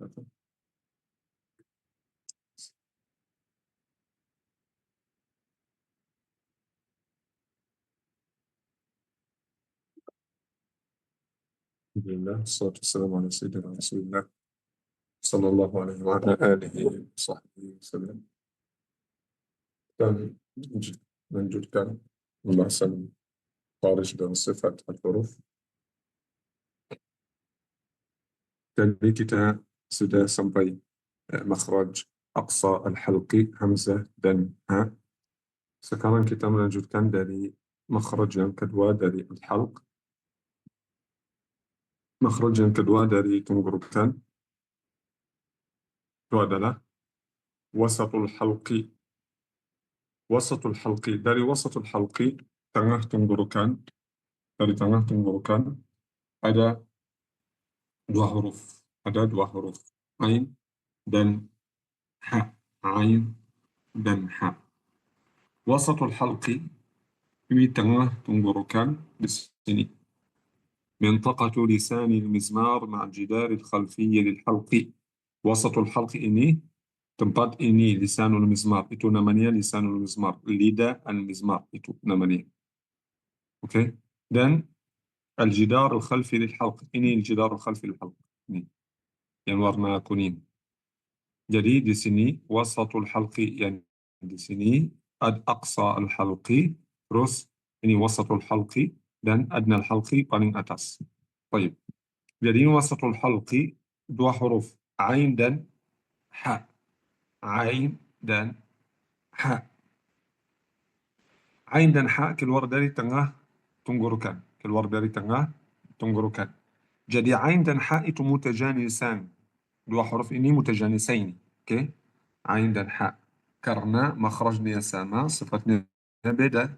Alhamdulillah, wassalatu wassalamu ala sayyidina Rasulillah sallallahu alaihi wa ala alihi wa sahbihi wasallam. Dan lanjutkan pembahasan kharij dan sifat al-huruf. Jadi kita sudah sampai makhraj aqsa al-halqi, hamzah dan ha. Sekarang kita melanjutkan dari makhraj yang kedua dari al-halq. Makhraj yang kedua dari tenggorokan itu adalah wasatul halqi. Wasatul halqi, dari wasatul halqi, tengah tenggorokan, dari tengah tenggorokan ada dua huruf, ain dan ha, ain dan ha. Wasatul halqi di tengah tenggorokan di sini. Mintaqatu lisanil mizmar ma'a jidari al-khalfiyya lil halqi. Wasatul halqi ini, tempat ini lisanul mizmar, itu namanya lisanul mizmar, lidah al-mizmar itu namanya. Oke. Dan al-jidar al-khalfi lil halq, ini al-jidar al-khalfi lil halq. Ini yang warna kuning. Jadi di sini wasatul halqi, yang di sini aqsa al-halqi, terus ini wasatul halqi dan adna al-halqi paling atas. Baik. Jadi ini wasatul halqi, dua huruf, ain dan ha. Ain dan ha. Ain dan ha keluar dari tengah tenggorokan, keluar dari tengah tenggorokan. Jadi ain dan ha itu mutajanisan. Dua huruf ini mutajanisain. Oke? Ain dan ha. Karena makhrajnya sama, sifatnya beda.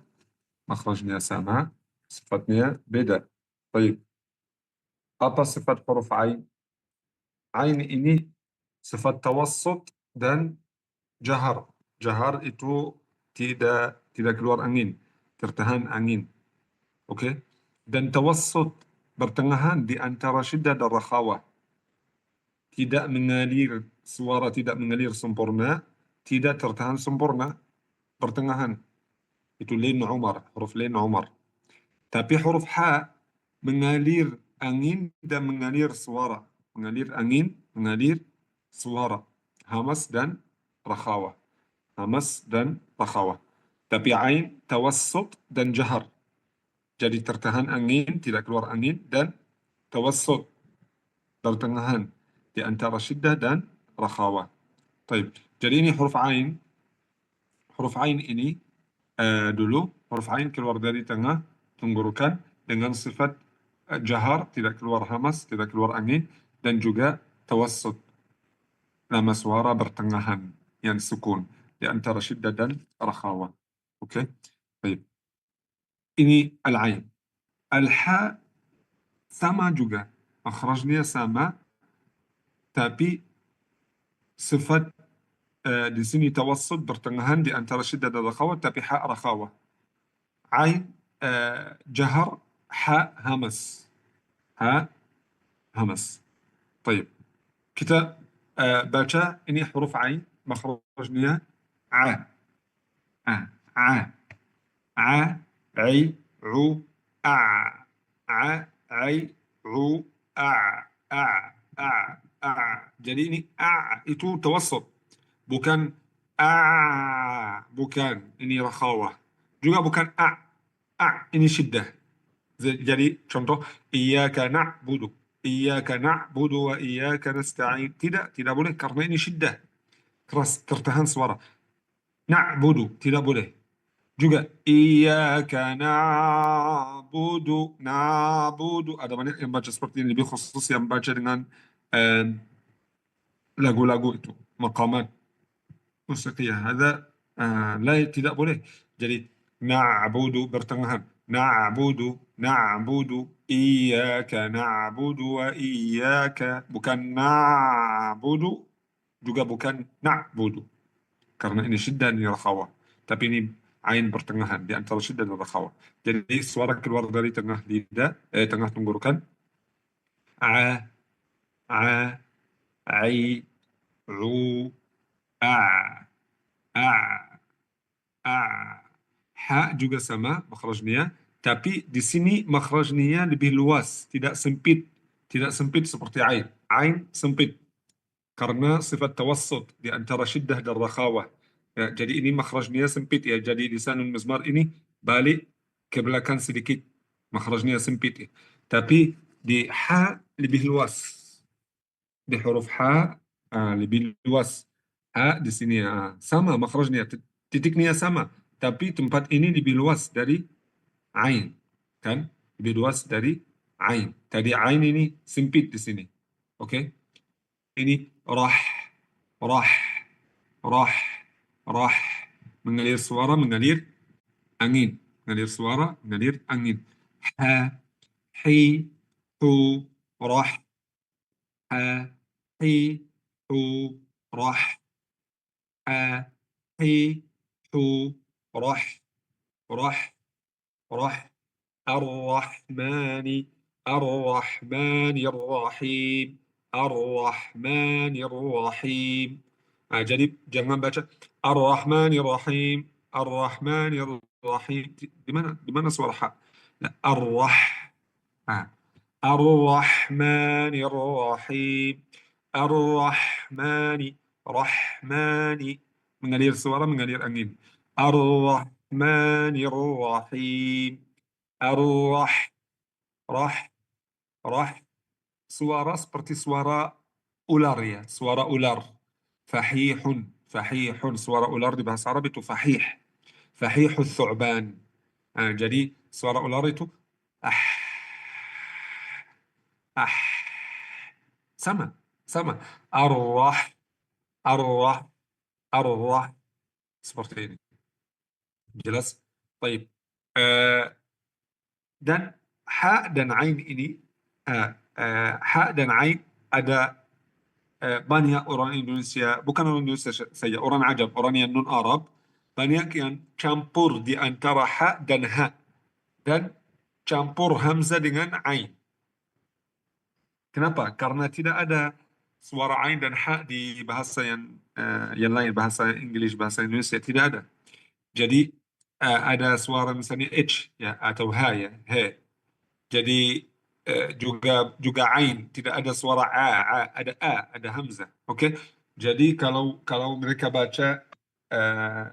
Makhrajnya sama, sifatnya beda. Baik. Apa sifat huruf ain? Ain ini sifat tawassut dan jahar. Jahar itu tidak keluar angin, tertahan angin. Oke? Dan tawassut, pertengahan di antara syiddah dan rakhawah. Tidak mengalir, suara tidak mengalir sempurna, tidak tertahan sempurna, pertengahan. Itu lin Umar, huruf lin Umar. Tapi huruf ha mengalir angin dan mengalir suara. Mengalir angin, mengalir suara. Hamas dan rakhawah. Hamas dan rakhawah. Tapi ain tawassut dan jahar. Jadi tertahan angin, tidak keluar angin, dan tawassut, pertengahan di antara syiddah dan rakhawah. Taib. Jadi ini huruf ain. Huruf ain ini dulu huruf ain keluar dari tengah tenggorokan dengan sifat jahar, tidak keluar hamas, tidak keluar angin, dan juga tawassut, nama suara bertengahan yang sukun di antara syiddah dan rakhawah. Oke? Baik. Ini al-ain. Al-ha sama juga, makhrajnya sama, tapi sifat di sini tawassut, bertengahan di antara syiddah dan rakhawah, tapi ha rakhawah. Ain jahar, ha hamas. Ha hamas. طيب. Kita baca ini huruf ain, makhrajnya a, a, a, a, ai, u, a, a, ai, u, a, a, a, a. Jadi ini a itu tawassut, bukan a, bukan ini rakhawah, juga bukan a ini syiddah. Jadi contoh iyyaka na'budu, iyyaka na'budu wa iyyaka nasta'in, tidak boleh karena ini syiddah, keras, tertahan suara. Na'budu tidak boleh juga. Iyyaka na'budu, ada banyak yang baca seperti ini, lebih khusus yang baca dengan lagu-lagu itu, maqamat musiqiyah, ada tidak boleh. Jadi na'budu bertengahan, na'budu iyyaka na'budu wa iyyaka, bukan na'budu, juga bukan na'budu, karena ini syiddah dan rakhawah. Tapi ini ain pertengahan di antara syiddah dan rakhawah. Jadi suara keluar dari tengah lidah, tengah tenggorokan, a, a, ai, u, a, a, a. Ha juga sama makhrajnya, tapi di sini makhrajnya lebih luas, tidak sempit. Tidak sempit seperti ain. Ain sempit karena sifat tawassut di antara syiddah dan rakhawah. Ya, jadi ini makhrajnya sempit ya. Jadi lisanul mizmar ini balik ke belakang sedikit. Makhrajnya sempit ya. Tapi di ha lebih luas. Di huruf ha lebih luas. Ha di sini sama makhrajnya, titiknya sama. Tapi tempat ini lebih luas dari ain. Kan? Lebih luas dari ain. Tadi ain ini sempit di sini. Oke? Ini rah, rah, rah, rah. Mengalir suara, mengalir angin. Mengalir suara, mengalir angin. Ha, hi, hu, rah, ha, hi, hu, rah, ha, hi, hu, rah, rah, rah. الرحمن الرحمن الرحيم الرحمن الرحيم jadi jangan baca الرحمن الرحيم الرحمن الرحيم di mana suara ha لا آه. الرحمن الرحيم الرحمن رحمن mengalir suara mengalir angin الرحمن الرحيم Ar-Rah, Rah, Rah. Suara seperti suara ular ya, suara ular. Fahihun, fahihun. Suara ular di bahasa Arab itu fahih. Fahihul thu'ban. Jadi suara ular itu ah, ah. Sama, sama. Ar-Rah, Ar-Rah, Ar-Rah. Seperti ini. Jelas? Baik. Eh, dan ha dan ain ini ha dan ain ada banyak orang Indonesia, bukan orang Indonesia saja, orang Ajam, orang yang non Arab, banyak yang campur di antara ha dan campur hamzah dengan ain. Kenapa? Karena tidak ada suara ain dan ha di bahasa yang lain, bahasa Inggris, bahasa Indonesia tidak ada. Jadi ada suara misalnya h ya atau ha ya, he. Jadi juga juga ain, tidak ada suara ada ada hamzah. Oke. Jadi kalau mereka baca eh,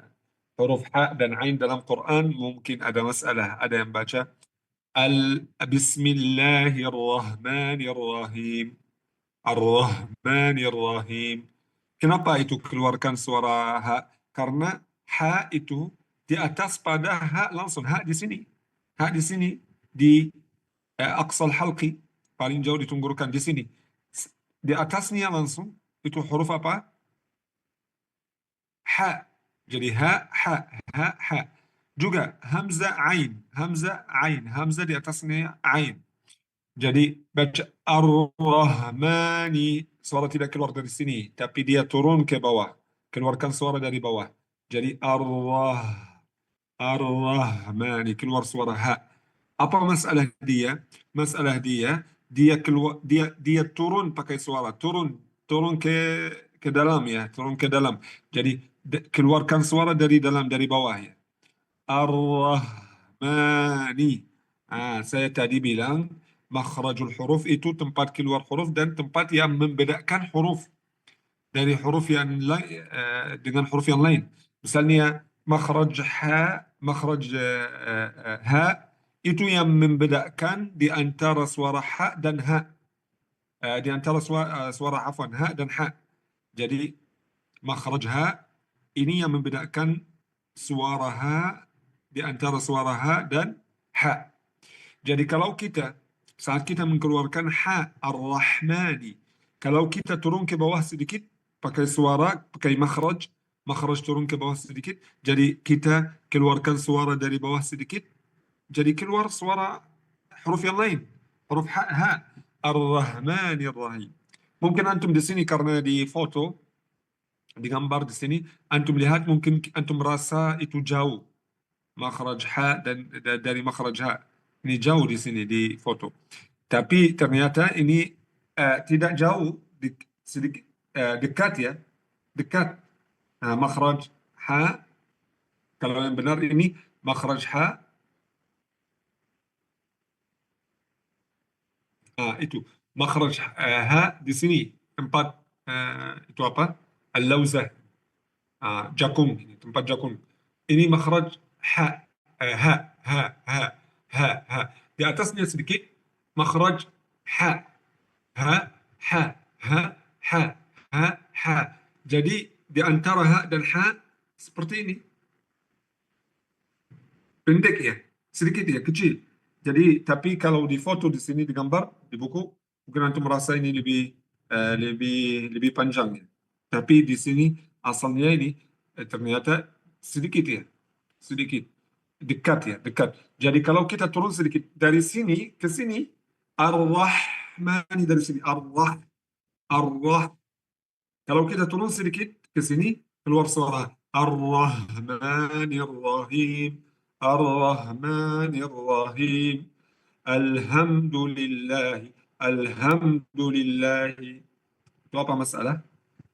huruf ha dan ain dalam Quran mungkin ada masalah. Ada yang baca Bismillahirrahmanirrahim. Ar-Rahmanirrahim. Kenapa itu keluarkan suara ha? Karena ha itu di atas pada ha langsung ha di sini. Ha di sini di aqsal halqi paling jauh ditunggurkan di sini. Di atasnya langsung itu huruf apa? Ha. Jadi ha. Juga hamzah ain, hamzah di atasnya ain. Jadi baca Ar-Rahmani, suara tidak keluar dari sini, tapi dia turun ke bawah. Keluarkan suara dari bawah. Jadi Ar-Rahmani, keluar suara ha. Apa masalah dia? Masalah dia keluar, dia turun pakai suara, turun ke dalam ya, turun ke dalam. Jadi keluarkan suara dari dalam, dari bawah ya. Ar-Rahmani. Saya tadi bilang makhrajul huruf itu tempat keluar huruf dan tempat yang membedakan huruf dari huruf yang lain dengan huruf yang lain. Misalnya makhraj ha, makhraj ha itu yang membedakan di antara suara ha dan ha. Di antara suara afwan ha dan ha. Jadi makhraj ha ini yang membedakan suara ha di antara suara ha dan ha. Jadi kalau saat kita mengeluarkan ha ar-Rahmani, kalau kita turun ke bawah sedikit, pakai suara, pakai makhraj turun ke bawah sedikit, jadi kita keluarkan suara dari bawah sedikit, jadi keluar suara huruf yang lain, huruf ha ar-Rahmani ar-Rahim. Mungkin antum di sini karena di foto, di gambar di sini, antum lihat mungkin antum merasa itu jauh. Makhraj ha dan dari makhraj ha. Ini jauh di sini di foto. Tapi ternyata ini tidak jauh sedikit dekat ya, dekat. Makhraj ha, kalau yang benar ini makhraj ha. Itu makhraj ha di sini tempat itu apa? Al-lauzah, jakun, ini tempat jakun. Ini makhraj ha, ha, ha, ha, ha, ha. Di atasnya sedikit makhraj ha, ha, ha, ha, ha, ha, ha. Jadi di antara ha dan ha seperti ini, pendek ya, sedikit ya, kecil. Jadi tapi kalau di foto di sini di gambar di buku mungkin antum merasa ini lebih panjang ya. Tapi di sini asalnya ini ternyata sedikit ya, sedikit, dekat ya, dekat. Jadi kalau kita turun sedikit dari sini ke sini, Ar-Rahmani dari sini, Ar-Rah. Kalau kita turun sedikit ke sini, keluar suara Ar-Rahmanir Rahim, Ar-Rahmanir Rahim, Alhamdulillah, Alhamdulillah. Itu apa masalah?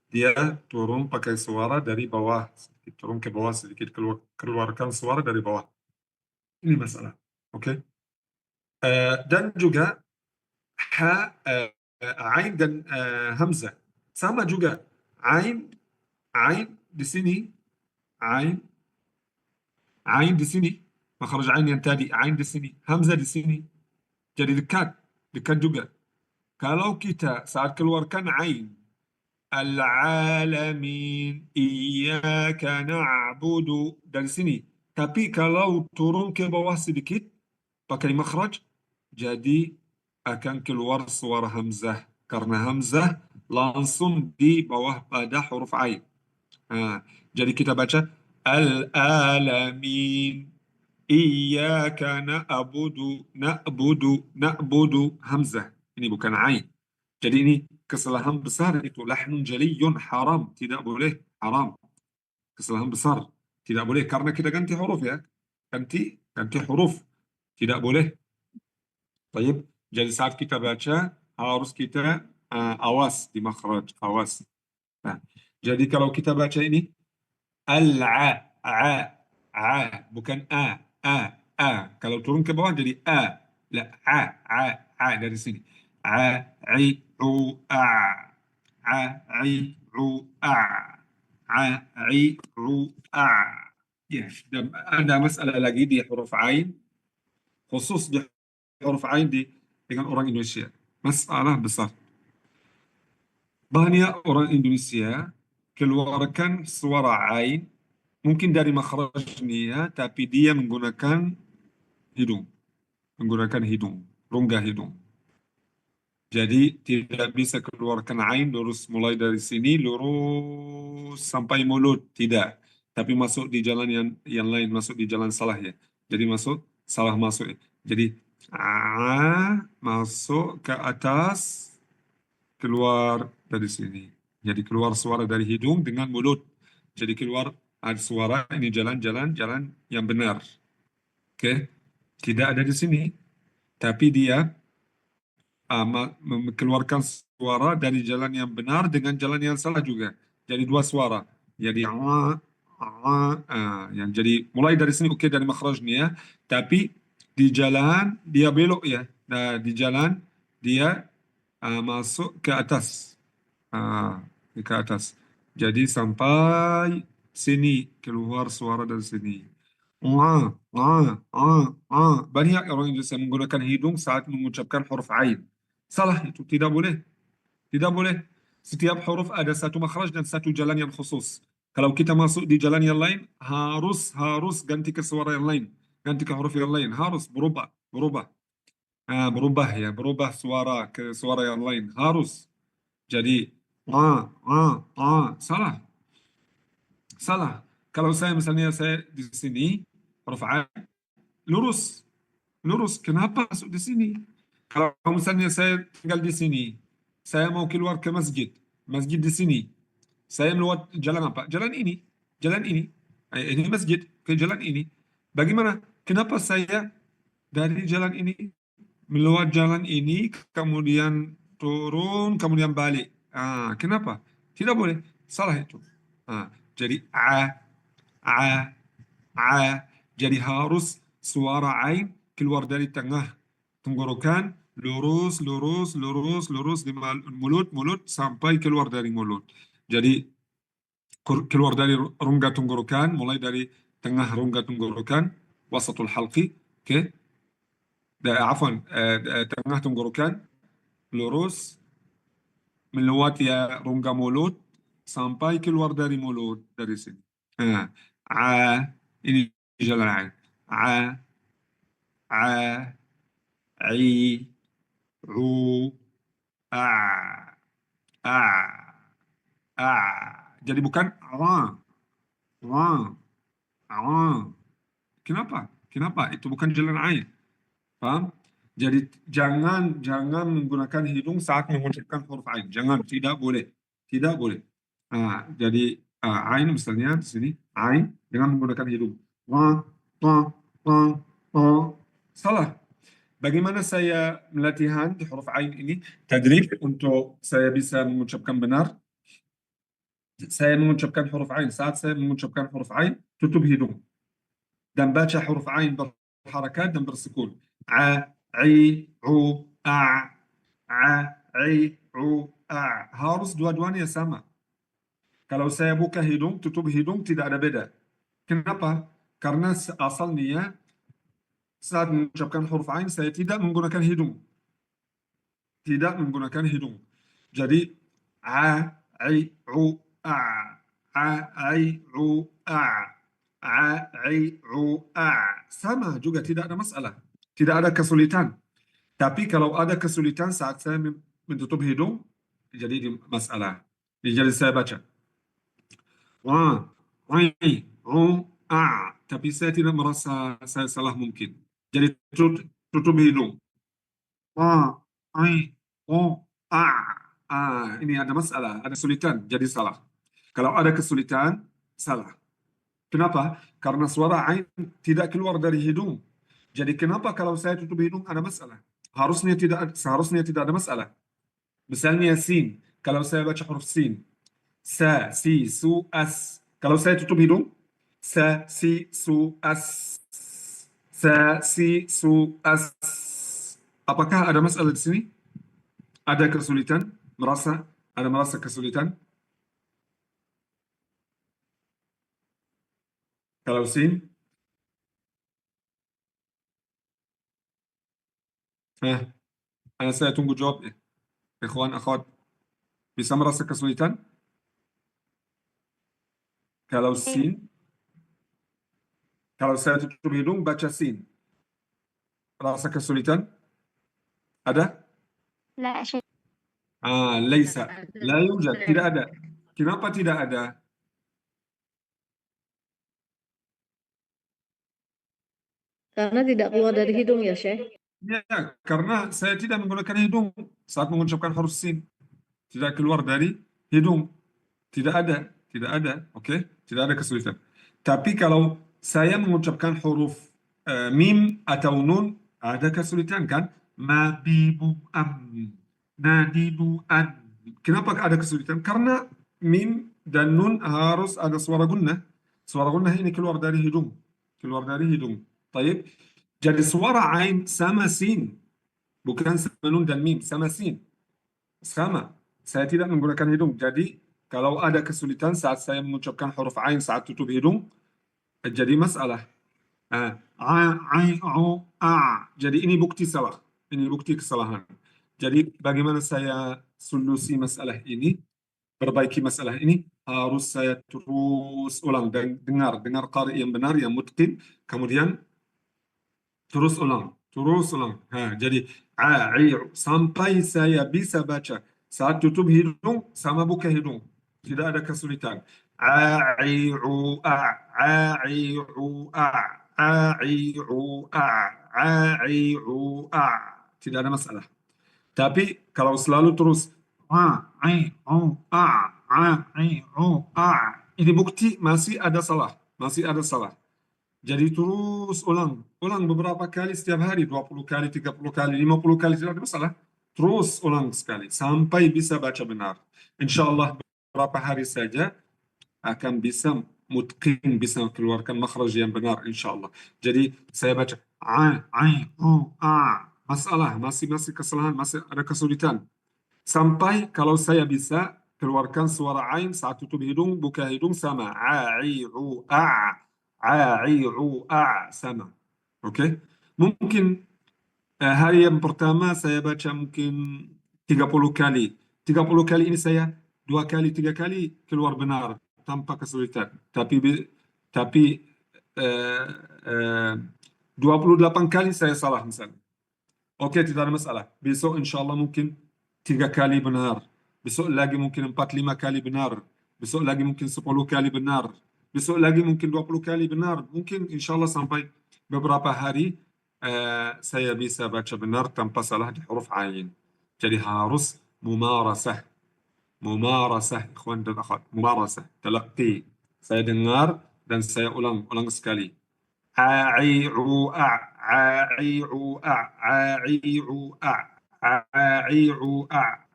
Dia turun pakai suara dari bawah, sedikit turun ke bawah, sedikit keluarkan suara dari bawah. Ini masalah. Oke. Dan juga ha, ain dan hamzah sama juga. Ain, ain di sini, ain, ain di sini, makhraj ain yang tadi, ain di sini, hamzah di sini. Jadi dekat, dekat juga. Kalau kita saat keluarkan ain, al-alamin, iyyaka na'budu dari sini. Tapi kalau turun ke bawah sedikit, pakai makhraj, jadi akan keluar suara hamzah. Karena hamzah langsung di bawah pada huruf ain. Jadi kita baca al-alamin, iyyaka na'budu, na'budu, na'budu, hamzah. Ini bukan ain. Jadi ini kesalahan besar, itu lahnun jaliyun, haram, tidak boleh, haram. Kesalahan besar, tidak boleh karena kita ganti huruf ya. Ganti huruf. Tidak boleh. Baik. Jadi saat kita baca harus kita awas di makhraj, awas. Nah, jadi kalau kita baca ini al-a, bukan a. Kalau turun ke bawah jadi a. La, a dari sini. I, u, a. I, u, a. I, u, a. Ya, dan ada masalah lagi di huruf ain, khusus di huruf ain dengan orang Indonesia. Masalah besar. Banyak orang Indonesia keluarkan suara ain mungkin dari makhrajnya, tapi dia menggunakan hidung, rongga hidung. Jadi tidak bisa keluarkan ain lurus mulai dari sini lurus sampai mulut, tidak. Tapi masuk di jalan yang lain, masuk di jalan salah ya. Jadi salah masuk. Jadi masuk ke atas, keluar dari sini. Jadi keluar suara dari hidung dengan mulut. Jadi keluar ada suara, ini jalan yang benar. Oke, tidak ada di sini. Tapi dia mengeluarkan suara dari jalan yang benar dengan jalan yang salah juga. Jadi dua suara. Jadi yang jadi mulai dari sini oke, dari makhrajnya, tapi di jalan dia belok ya. Nah, di jalan dia masuk ke atas. Ke atas. Jadi sampai sini keluar suara dari sini. Banyak orang Indonesia menggunakan hidung saat mengucapkan huruf ain. Salah, itu tidak boleh. Tidak boleh. Setiap huruf ada satu makhraj dan satu jalan yang khusus. Kalau kita masuk di jalan yang lain, harus ganti ke suara yang lain. Ganti ke huruf yang lain. Harus berubah. Berubah suara ke suara yang lain. Harus. Jadi, salah. Salah. Kalau misalnya saya di sini, huruf ain, lurus. Kenapa masuk di sini? Kalau misalnya saya tinggal di sini, saya mau keluar ke masjid di sini. Saya melewat jalan apa? Jalan ini. Ini masjid ke jalan ini. Bagaimana? Kenapa saya dari jalan ini melewat jalan ini, kemudian turun, kemudian balik? Kenapa? Tidak boleh. Salah itu. Jadi a, a. Jadi harus suara ain keluar dari tengah tenggorokan, lurus, lurus, lurus, lurus di mulut, mulut sampai keluar dari mulut. Jadi keluar dari rongga tenggorokan, mulai dari tengah rongga tenggorokan, wasatul halqi, oke? Afwan, tengah tenggorokan, lurus, melewati rongga mulut, sampai keluar dari mulut, dari sini. Ah, ini jalan ain. A, a, i, u, a, a, a. Jadi bukan a, a, a. Kenapa? Kenapa? Itu bukan jalan ain. Paham? Jadi jangan menggunakan hidung saat mengucapkan huruf ain. Jangan, tidak boleh. Tidak boleh. Jadi ain misalnya di sini, ain dengan menggunakan hidung. Wa, wa, wa, wa. Salah. Bagaimana saya melatihan di huruf ain ini? Tadrib untuk saya bisa mengucapkan benar. Saya mengucapkan huruf ain. Saat saya mengucapkan huruf ain, tutup hidung. Dan baca huruf ain berharakat dan bersukun. A, I, U, A, A, I, U, A. Harus dua-duanya sama. Kalau saya buka hidung, tutup hidung, tidak ada beda. Kenapa? Karena asalnya saat mengucapkan huruf ain, saya tidak menggunakan hidung. Tidak menggunakan hidung. Jadi, A, I, U, A. A, I, U, A. A, I, U, A. Sama juga, tidak ada masalah. Tidak ada kesulitan. Tapi kalau ada kesulitan saat saya menutup hidung, jadi masalah. Jadi saya baca. Wa, I, U, A. Tapi saya tidak merasa saya salah mungkin. Jadi tutup hidung. Wa, I, U, A. Ini ada masalah, ada kesulitan, jadi salah. Kalau ada kesulitan, salah. Kenapa? Karena suara ain tidak keluar dari hidung. Jadi kenapa kalau saya tutup hidung ada masalah? Seharusnya tidak ada masalah. Misalnya sin, kalau saya baca huruf sin, sa, si, su, as. Kalau saya tutup hidung, sa, si, su, as. Sa, si, su, as. Apakah ada masalah di sini? Ada kesulitan? Merasa kesulitan? Kalau sin, saya tunggu jawab. Ikhwan, akhwat, bisa merasa kesulitan? Kalau sin, kalau saya tutup hidung, baca sin. Rasa kesulitan? Ada? لا شيء. Laisa. La yujad. Tidak ada. Kenapa tidak ada? Karena tidak keluar dari hidung ya, Syekh? Ya, karena saya tidak menggunakan hidung saat mengucapkan huruf sin. Tidak keluar dari hidung. Tidak ada. Tidak ada. Oke? Tidak ada kesulitan. Tapi kalau saya mengucapkan huruf mim atau nun, ada kesulitan kan? Ma, bi, bu, am. Na, di, bu, an. Kenapa ada kesulitan? Karena mim dan nun harus ada suara gunnah. Suara gunnah ini keluar dari hidung. Keluar dari hidung. Taib. Jadi suara ain sama sin. Bukan sama nun dan mim. Sama sin. Sama. Saya tidak menggunakan hidung. Jadi kalau ada kesulitan saat saya mengucapkan huruf ain saat tutup hidung, jadi masalah. Jadi ini bukti salah. Ini bukti kesalahan. Jadi bagaimana saya solusi masalah ini, perbaiki masalah ini, harus saya terus ulang dan dengar qari yang benar, yang mutqin, kemudian terus ulang. Jadi sampai saya bisa baca saat tutup hidung sama buka hidung, tidak ada kesulitan. A, I, U, A, A, I, U, A, A, I, U, A, A, I, U, A. Tidak ada masalah. Tapi kalau selalu terus A, I, U, A, A, I, U, A, ini bukti masih ada salah, masih ada salah. Jadi terus ulang beberapa kali setiap hari, 20 kali, 30 kali, 50 kali, tidak ada masalah. Terus ulang sekali sampai bisa baca benar. Insya Allah beberapa hari saja akan bisa mutqin, bisa keluarkan makhraj yang benar insya Allah. Jadi saya baca masalah masih kesalahan, masih ada kesulitan. Sampai kalau saya bisa keluarkan suara ain saat tutup hidung, buka hidung sama sama. Oke? Mungkin hari yang pertama saya baca mungkin 30 kali. 30 kali ini saya 2 kali, 3 kali keluar benar tanpa kesulitan. Tapi eh, eh, 28 kali saya salah misalnya. Oke, tidak ada masalah. Besok insya Allah mungkin 3 kali benar. Besok lagi mungkin 4, 5 kali benar. Besok lagi mungkin 10 kali benar. Besok lagi mungkin 20 kali benar. Mungkin insya Allah sampai beberapa hari saya bisa baca benar tanpa salah di huruf ain. Jadi harus mumarasah. Mumarasah, ikhwan dan akhwat. Mumarasah. Talaqi. Saya dengar dan saya ulang sekali.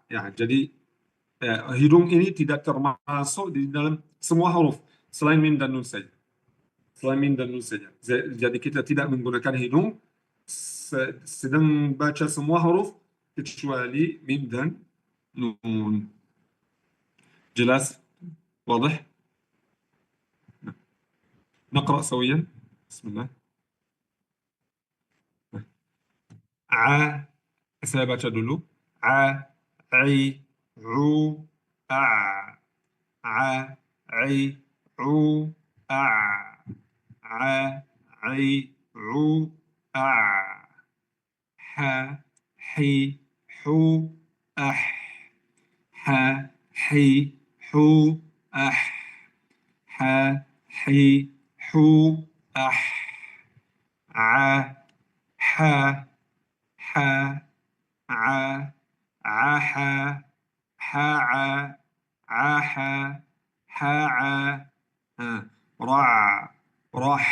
Ya, jadi hidung ini tidak termasuk di dalam semua huruf selain mim dan nun saja. Selain mim dan nun saja. Jadi kita tidak menggunakan hidung sedang baca semua huruf kecuali mim dan nun. Jelas? واضح؟ نقرأ سويا. بسم الله. Saya baca dulu. A, I, U, A. A, I, U, A. A, I, U, A. H, حي, حو, أح. H, حي, حو, أح. H, حي, حو, أح. ع, ح, ح, ع, عاح, حاع, عاح, حاع. رع, رح,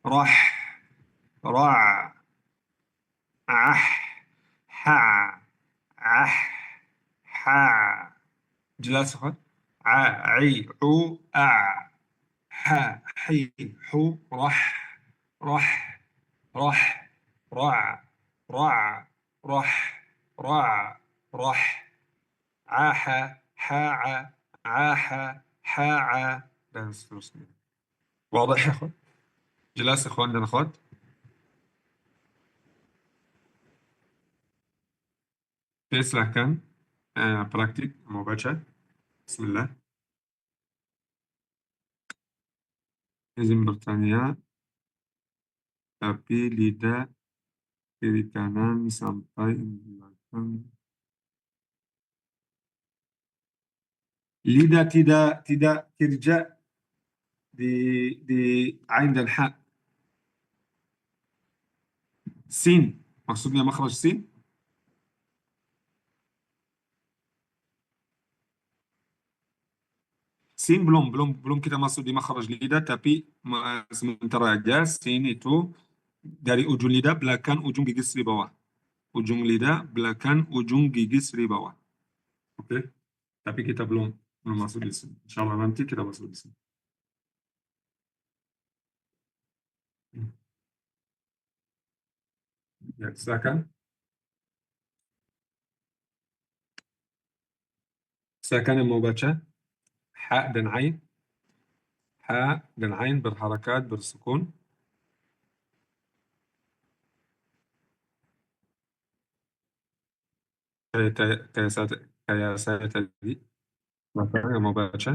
رح, رع. عح, حع, عح, حاع. جلاس أخوان. عي, عو, أع. ح, حي, حو, رح, رح, رح, رع, رع, رح, رع, رح. عاح, حاع, عاح, حاع. بس خلصنا. واضح يا اخوان؟ جلاس اخوان dan akhwat. Oke, silahkan praktik mau baca. Bismillah. Izin bertanya, tapi lidah kiri kanan sampai belakang. Lidah tidak kerja di ain dan ha. Sin, maksudnya makhraj sin. Sin belum kita masuk di makhraj lidah, tapi sementara aja sin itu dari ujung lidah belakang ujung gigis di bawah. Ujung lidah belakang ujung gigis di bawah. Oke, tapi kita belum masuk di sini. Insya Allah nanti kita masuk di sini. Ya, silakan. Silakan yang mau baca. Ha dan ain. Ha dan ain berharakat, bersukun. Kayak saya tadi. Maka yang mau baca.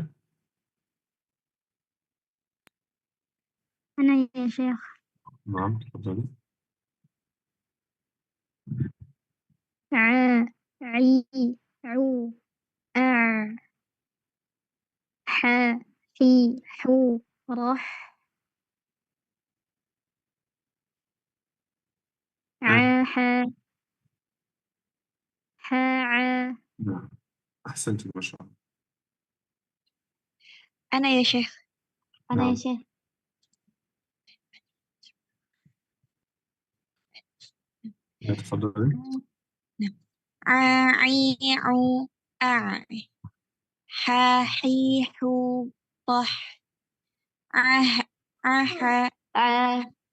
أنا يا شيخ. Maaf, تفضلي. ع عي عو أع ح حي حو رح عاح حاع. نعم، أحسنت ما شاء الله. أنا يا شيخ. أنا يا نعم. شيخ. تفضلي. نعم. عيع حيح ضح عه عه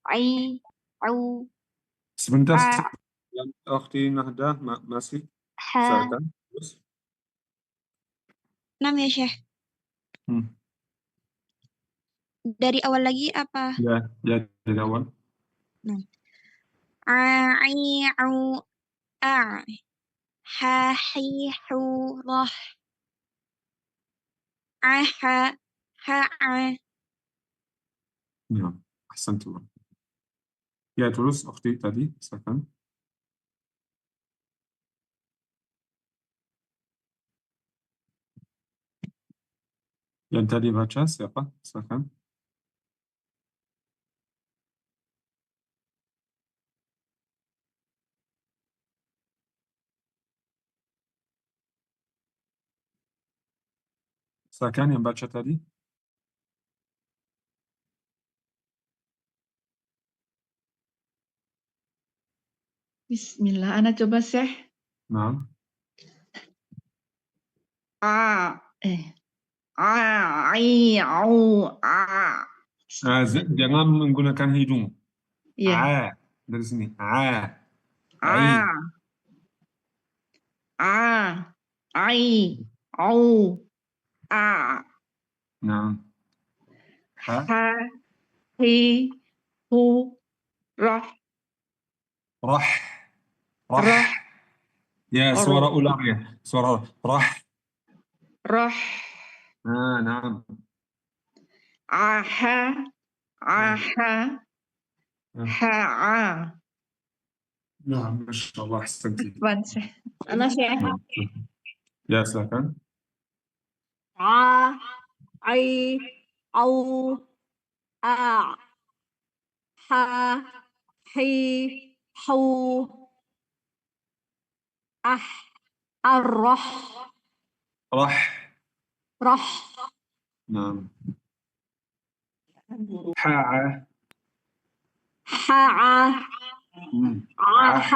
عي عو Sebentar, yang Akhti Nahdah masih ح silakan. Terus. 6 ya Syekh. Dari awal lagi apa? Ya, dari awal. عيع حيح ضح عه ح Ya, ahsantu. Ya, terus Akhti tadi, silakan. Yang tadi baca siapa? Silakan. Silakan yang baca tadi. Bismillah, Ana coba Syekh. Nah, jangan menggunakan hidung. Iya. Dari sini. Ai. Nah, Rah. rah. Ya, suara ulang ya. Suara rah. Rah. Nah. Nah, Masya Allah, ahsanti. Ana Syekh. Ya, silakan. عي عو ح حي حو الرح Rah. رح Nah. Ha'a. حع عح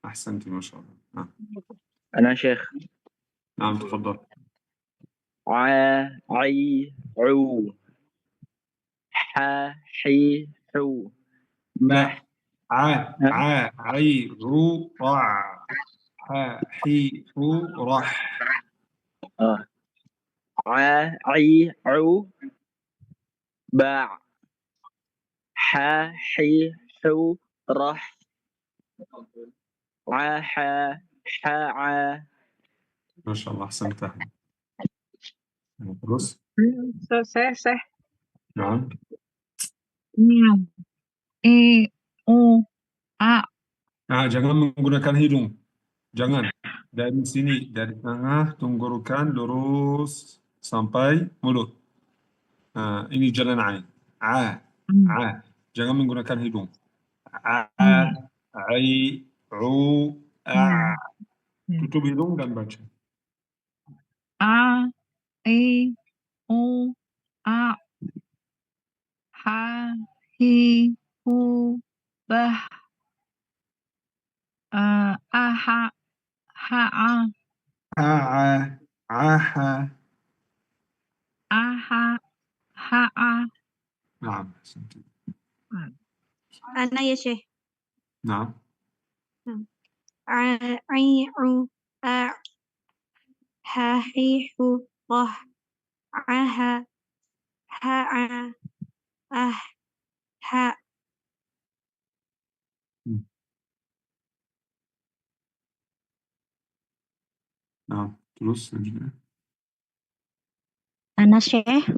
أحسنتي ما شاء الله. أنا شيخ. نعم تفضل. عي عو حي حو لا. عي رو رع حي حو رح. عي عو باع حي حو رح حا ما شاء الله أحسنت. terus. Syekh. نعم. Jangan menggunakan hidung. Jangan. Dari sini, dari tengah, tenggorokan lurus sampai mulut. Ini jalan ain. Jangan menggunakan hidung. Ai, u, tutup hidung dan baca. نعم. Ana ya Syekh. نعم. عيع حيح ضح عه ح نعم. terus selanjutnya. Ana Syekh.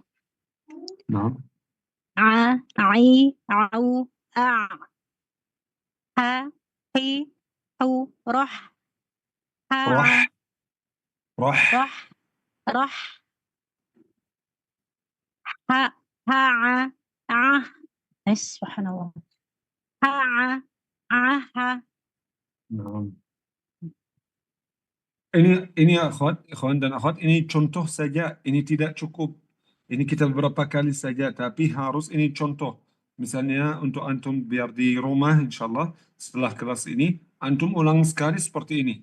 نعم. عي عو حي حو رح رح سبحان الله نعم. Ini akhwan dan akhwat, ini contoh saja, ini tidak cukup. Ini kita beberapa kali saja, tapi harus ini contoh. Misalnya untuk antum biar di rumah, insyaallah setelah kelas ini Antum ulang sekali seperti ini.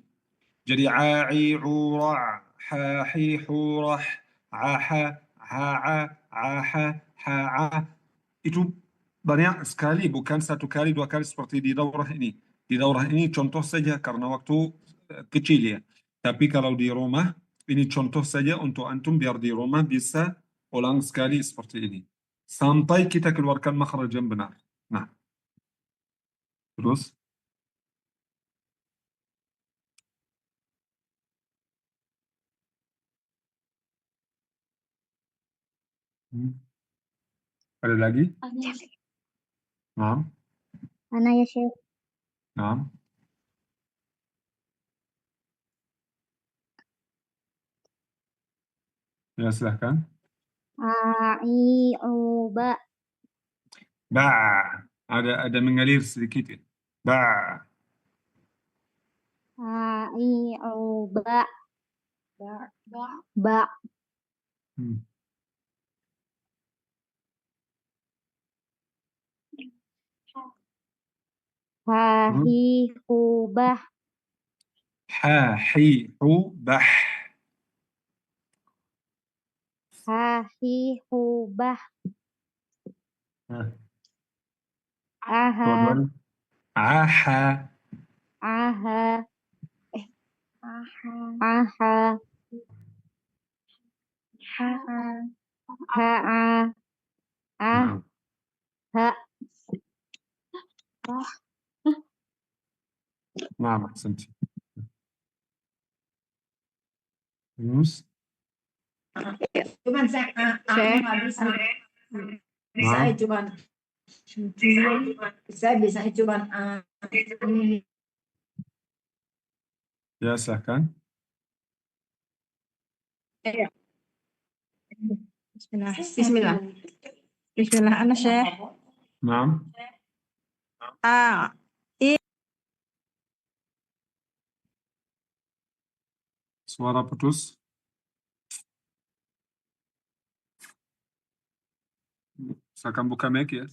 Jadi ai u ra ha hi hu rah aha ha aha ha. Itu banyak sekali, bukan satu kali dua kali seperti di daurah ini. Di daurah ini contoh saja karena waktu kecil ya. Tapi kalau di rumah ini contoh saja untuk antum biar di rumah bisa ulang sekali seperti ini sampai kita keluarkan makhraj yang benar. Nah, terus ada lagi? Nah, Ana ya Syekh. nah. Ya, silahkan. Ai u ba. Ba. Ada mengalir sedikit ya. Ba. Ai u ba. Ba. Hmm. Ha hi hu bah. Ha hi hu bah. Ha hi hu bah. Nah, Aha. dua-duanya. Aha. Aha. Aha. Ha. Ah. Nah. Ha. نعم أحسنت. يونس. Cuman saya nggak bisa. Saya نعم. cuman saya bisa cuman يا سكن. Bismillah. Bismillah. Bismillah. Ana Syekh. نعم. A. Suara putus. Silakan buka mic ya.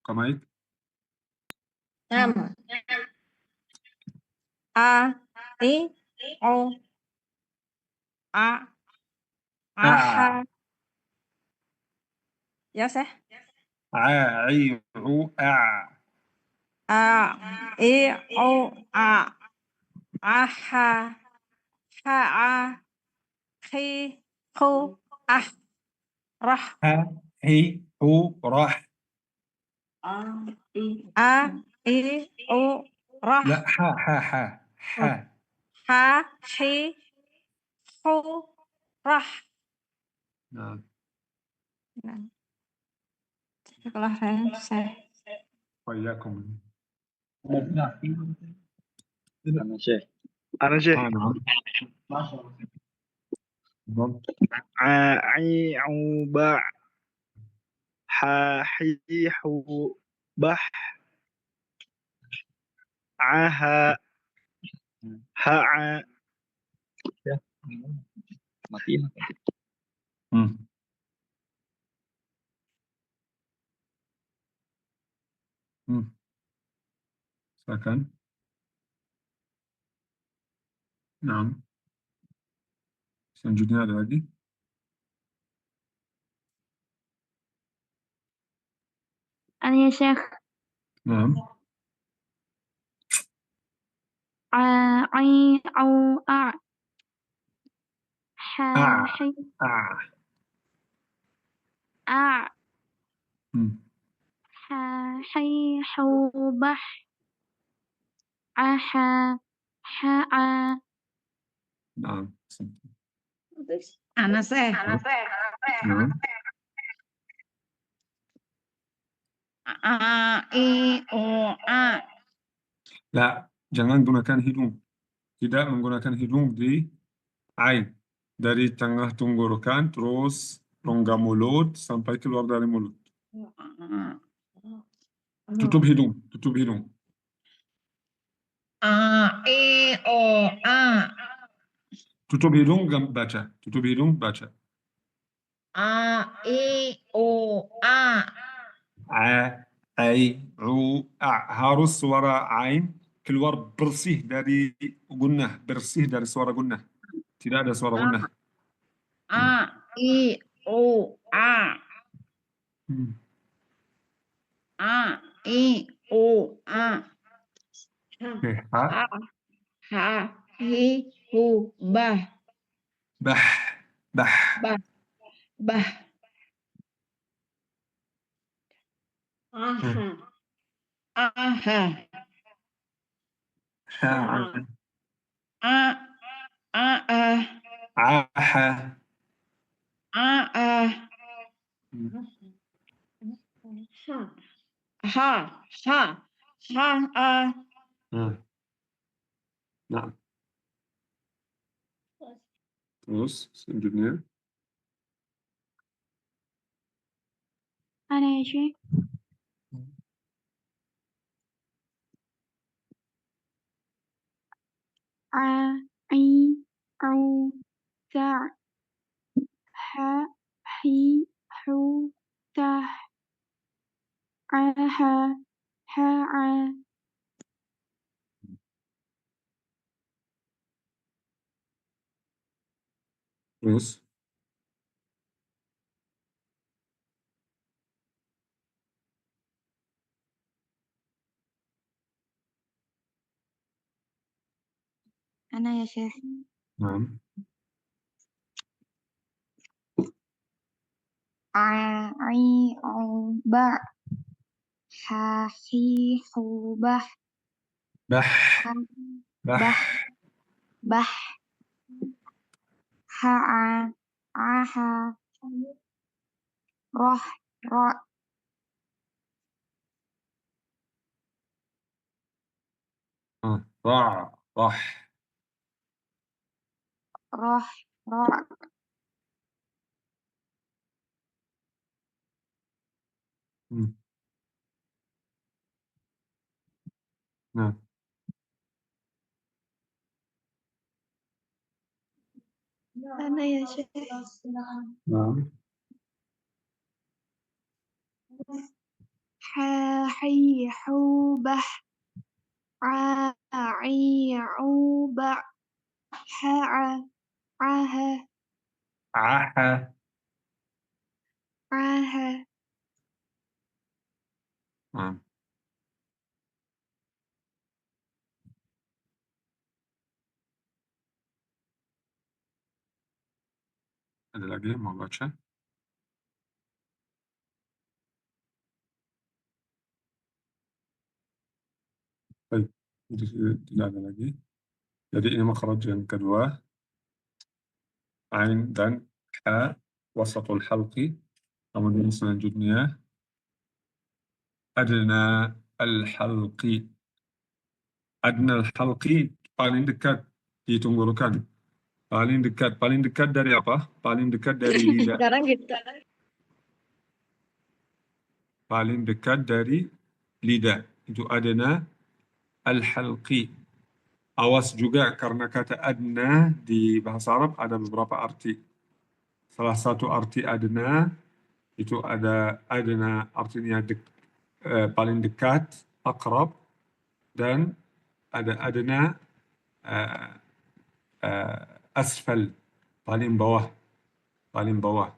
Buka mic. A. I. O. A. Aha. Ya Syekh. A I U A. A. I. O. A. Aha. Ha. A. Khi. Hu. Ah. Rah. Ha hi hu rah. A. I. O. Rah. لا ha. Ha. Hi. Hu. Rah. نعم. Sekolah saya. وإياكم. أنا شيخ. أنا شيخ. نعم. تفضل. عي عو باع حي حو بح عها ها matiin. Silakan. Naam. Selanjutnya ada lagi. Ana ya Syekh. Naam. Ai au a. Ha hi A. a. Ha hi hu bah. Aha. Ha a. Naam. Ana Syekh. Naam. A I O A. La, jangan gunakan hidung. Tidak menggunakan hidung di ain. Dari tengah tenggorokan terus rongga mulut sampai keluar dari mulut. Tutup hidung, tutup hidung. A I O A. Tutup hidung baca, tutup hidung baca. A I O A. A ai, u, a. Harus suara ain keluar bersih dari gunnah, bersih dari suara gunnah. Tidak ada suara gunnah. A, I, O, A. Hmm. A, I, O, A. Oke, ha, Ha, ha, hi, hu, bah. bah, bah. Bah, bah. Aha. Aha. Ha, A, a, a. aha. A, a. Hmm. Ha, ha. Ha, a. Hmm. Nah, terus selanjutnya. أنا يا شيخ. ع عي عو تع ح حي حو تح عها حاعا Terus. أنا يا شيخ. Nah. ع عي عو باع ح حي حو بح Bah, ح bah. بح بح ح ع عها رح راء Ra, rah. رح راء Hmm. Nah. أنا يا شيخ. Nah. ح حي حو بح ع عي عو بع حاع عها Aha. عها Nah. Ada lagi mau baca? Baik, jadi tidak ada lagi. Jadi ini makhraj yang kedua. Ain dan ha, wasatul halqi. Kemudian selanjutnya adna al-halqi. Adna al-halqi paling dekat di tenggorokan. Paling dekat dari apa? Paling dekat dari lidah. Sekarang kita Paling dekat dari lidah. Itu adna al-halqi. Awas juga karena kata adna di bahasa Arab ada beberapa arti. Salah satu arti adna itu ada adna artinya paling dekat, akrab, dan ada adna asfal, paling bawah, paling bawah.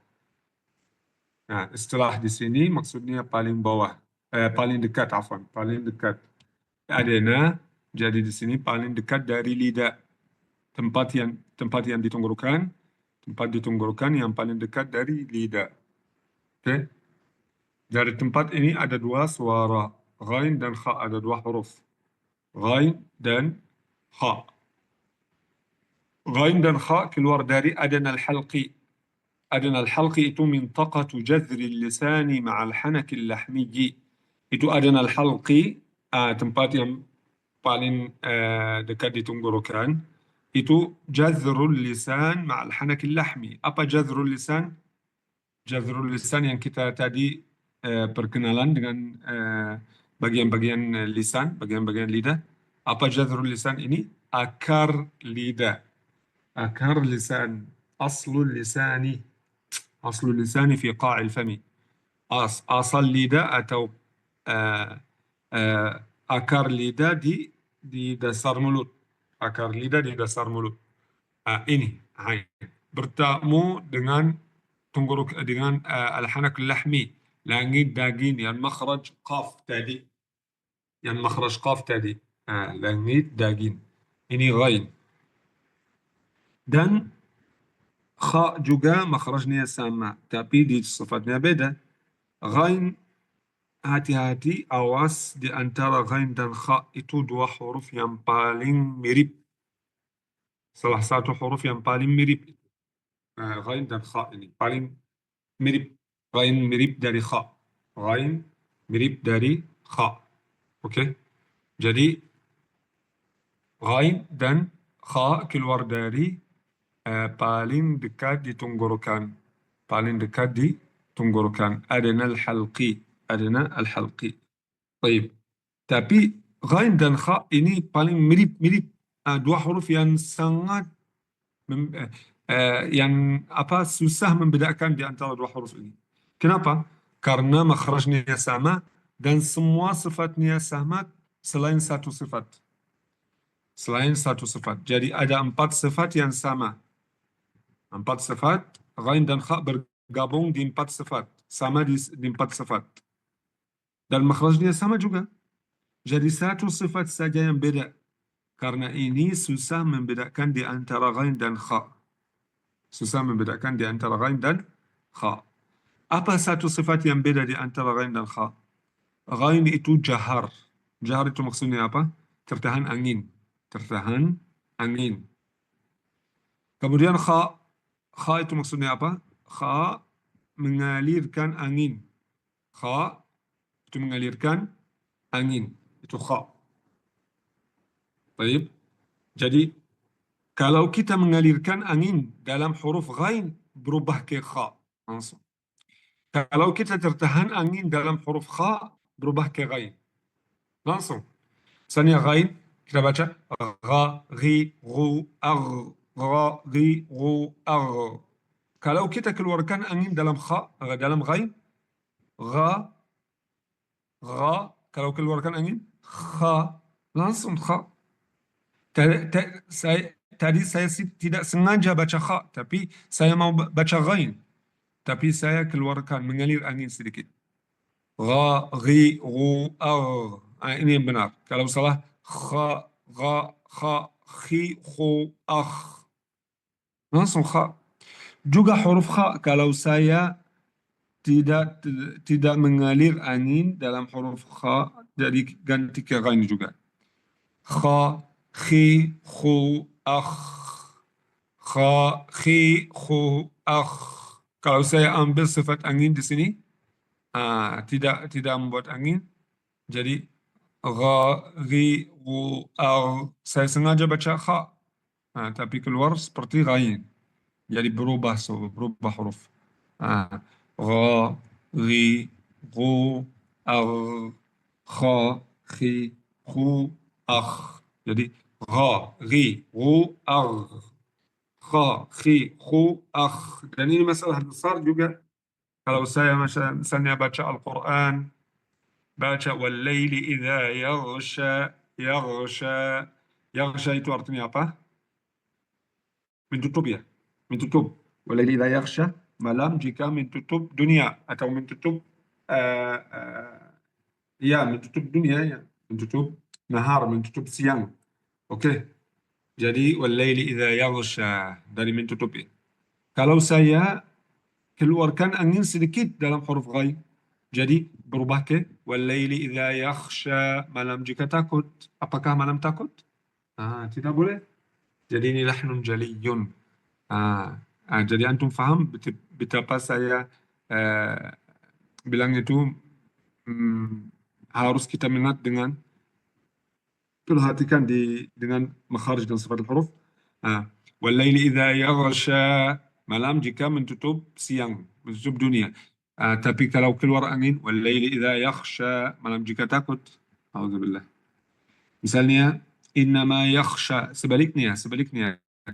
Nah, istilah di sini maksudnya paling bawah, paling dekat, afwan, paling dekat. Adna jadi di sini paling dekat dari lidah, tempat yang ditenggorokan yang paling dekat dari lidah. Oke? Dari tempat ini ada dua suara, ghain dan kha, ada dua huruf. Ghain dan kha. Ghain dan kha keluar dari adna al-halqi. Adna al-halqi itu mintaqatu jazri lisani ma'al hanaki al-lahmiyyi. Itu adna al-halqi, tempat yang paling dekat di tenggorokan. Itu jazrul lisan ma'al hanaki al-lahmi. Apa jazrul lisan? Jazrul lisan yang kita tadi perkenalan dengan bagian-bagian lisan, bagian-bagian lidah. Apa jazrul lisan ini? Akar lidah. Akar lisan. Aslul lisani fi qa'il fami. Asal lidah atau uh, akar lidah di dasar mulut. Akar lidah di dasar mulut. Ini ain. Bertemu dengan dengan al-hanak al-lahmi, langit daging yang makhraj qaf tadi. Yang makhraj qaf tadi. Langit daging. Ini ghain. Dan kha juga makhrajnya sama, tapi di sifatnya beda. Ghain, hati-hati, awas di antara ghain dan kha itu dua huruf yang paling mirip. Salah satu huruf yang paling mirip. Ghain dan kha ini paling mirip. Ghain mirip dari kha. Ghain mirip dari kha. Oke? Jadi ghain dan kha keluar dari paling dekat di tenggorokan. Paling dekat di tenggorokan. Adna al-halqi. Adna al-halqi. Baik. Tapi ghain dan kha ini paling mirip-mirip. Dua huruf yang sangat yang susah membedakan di antara dua huruf ini. Kenapa? Karena makhrajnya sama dan semua sifatnya sama selain satu sifat. Selain satu sifat. Jadi ada 4 sifat yang sama. 4 sifat, ghain dan kha bergabung di 4 sifat. Sama di 4 sifat. Dan makhrajnya sama juga. Jadi satu sifat saja yang beda. Karena ini susah membedakan di antara ghain dan kha. Susah membedakan di antara ghain dan kha. Apa satu sifat yang beda di antara ghain dan kha? Ghain itu jahar. Jahar itu maksudnya apa? Tertahan angin. Tertahan angin. Kemudian kha. Kha itu maksudnya apa? Kha mengalirkan angin. Kha itu mengalirkan angin. Itu kha. Baik. Jadi kalau kita mengalirkan angin dalam huruf ghain berubah ke kha langsung. Kalau kita tertahan angin dalam huruf kha berubah ke ghain langsung. Misalnya ghain kita baca gha, ghi, ghu, agh, gha, ghi, ghu, agh. Kalau kita keluarkan angin dalam kha, dalam ghain, gha, gha, kalau keluarkan angin, kha, langsung kha. Tadi saya tidak sengaja baca kha, tapi saya mau baca ghain. Tapi saya keluarkan, mengalir angin sedikit. Gha, ghi, ghu, agh. Ini yang benar. Kalau salah, kha, gha, kha, khi, khu, akh. Langsung kha. Juga huruf kha, kalau saya tidak mengalir angin dalam huruf kha, jadi ganti ke ghain juga. Kha, khi, khu, akh. Kha, khi, khu, akh. Kalau saya ambil sifat angin di sini, tidak membuat angin, jadi gha, ghi, ghu, agh. Saya sengaja baca kha, tapi keluar seperti ghain. Jadi berubah huruf. Gha, ghi, ghu, agh, kha, khi, khu, akh. Jadi gha, ghi, ghu, agh, kha, khi, khu, akh. Dan ini masalah besar juga. Kalau saya misalnya baca Al-Quran, baca wal-laili idza yaghsha, yaghsha. Yaghsha itu artinya apa? Menutup ya, menutup. Wal-laili idza yaghsha, malam jika menutup dunia atau menutup menutup dunia ya, menutup nahar, menutup siang. Oke. Jadi wal-laili idza yaghsha, dari menutup. Kalau saya keluarkan angin sedikit dalam huruf ghain, jadi berubah ke wal-laili idza yakhsha, malam jika takut. Apakah malam takut? Tidak boleh. Jadi ini lahnun jaliyun. Jadi antum faham betapa saya bilang itu harus kita minat dengan perhatikan dengan makharij dan sifat huruf. Wal-laili idza yaghsha, malam jika menutup siang, menutup dunia. Tapi kalau keluar angin, wal-laili idza yakhsha, malam jika takut. Auzubillah. Misalnya innama yakhsha, sebaliknya.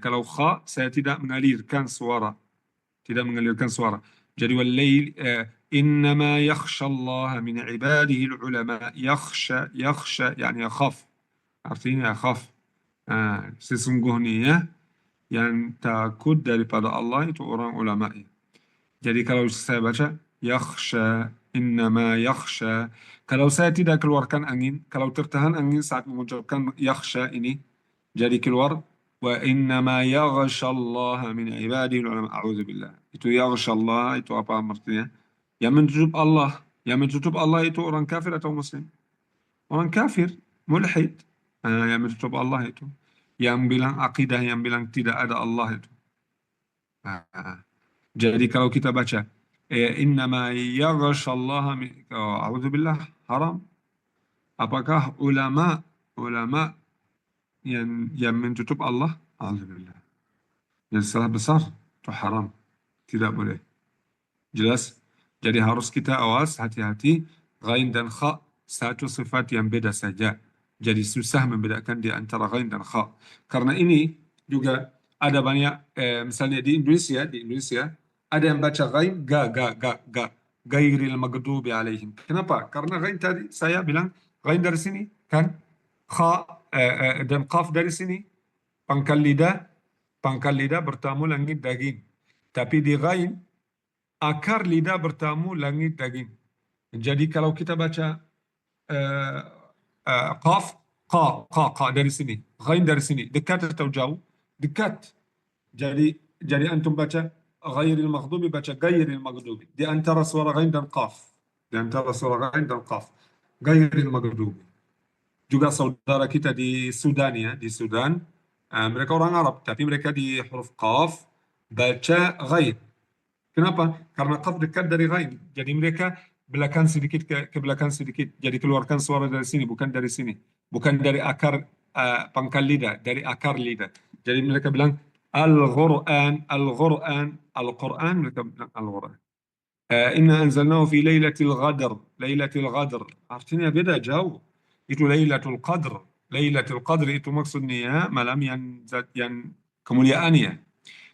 Kalau kha saya tidak mengalirkan suara. Jadi والليل إنما يخشى الله من عباده العلماء. يخشى يعني يخاف. Artinya yakhaf. Sesungguhnya yang takut daripada Allah itu orang ulama. Jadi kalau saya baca yakhsha, innama yakhsha. Kalau saya tidak keluarkan angin, kalau tertahan angin saat mengucapkan yakhsha ini, jadi keluar wa innama yaghsha Allah min ibadihi ulama. A'udzubillah. Itu yaghsha Allah itu apa artinya? Yang menutup Allah. Yang menutup Allah itu orang kafir atau muslim? Orang kafir, mulhid. Yang menutup Allah itu. Yang bilang akidah, yang bilang tidak ada Allah itu. Jadi kalau kita baca innama yaghshallaha a'udzubillah, haram. Apakah ulama yang menutup Allah? A'udzubillah. Yang salah besar itu haram. Tidak boleh. Jelas? Jadi harus kita awas, hati-hati. Ghain dan kha satu sifat yang beda saja. Jadi susah membedakan di antara ghain dan kha. Karena ini juga ada banyak, misalnya di Indonesia ada yang baca ghain ga. Ghairil maghdubi alaihim. Kenapa? Karena ghain tadi saya bilang ghain dari sini kan, kha dan qaf dari sini. Pangkal lidah bertemu langit daging. Tapi di ghain akar lidah bertemu langit daging. Jadi kalau kita baca qaf, qa dari sini, ghain dari sini, dekat atau jauh? Dekat. Jadi antum baca ghairil maghdubi, baca ghairil maghdubi. Di antara suara ghain dan qaf. Di antara suara ghain dan qaf. Ghairil maghdubi. Juga saudara kita di Sudan ya, di Sudan, mereka orang Arab, tapi mereka di huruf qaf baca ghain. Kenapa? Karena qaf dekat dari ghain. Jadi mereka belakang sedikit ke belakang sedikit. Jadi keluarkan suara dari sini, bukan dari sini. Bukan dari akar pangkal lidah, dari akar lidah. Jadi mereka bilang Al-Qur'an, Al-Qur'an, mereka bilang Al-Qur'an. Inna anzalnahu fi laylatil qadr. Laylatil qadr. Artinya beda jauh. Itu Laylatul Qadr. Laylatul Qadr itu maksudnya malam yang kemuliaannya.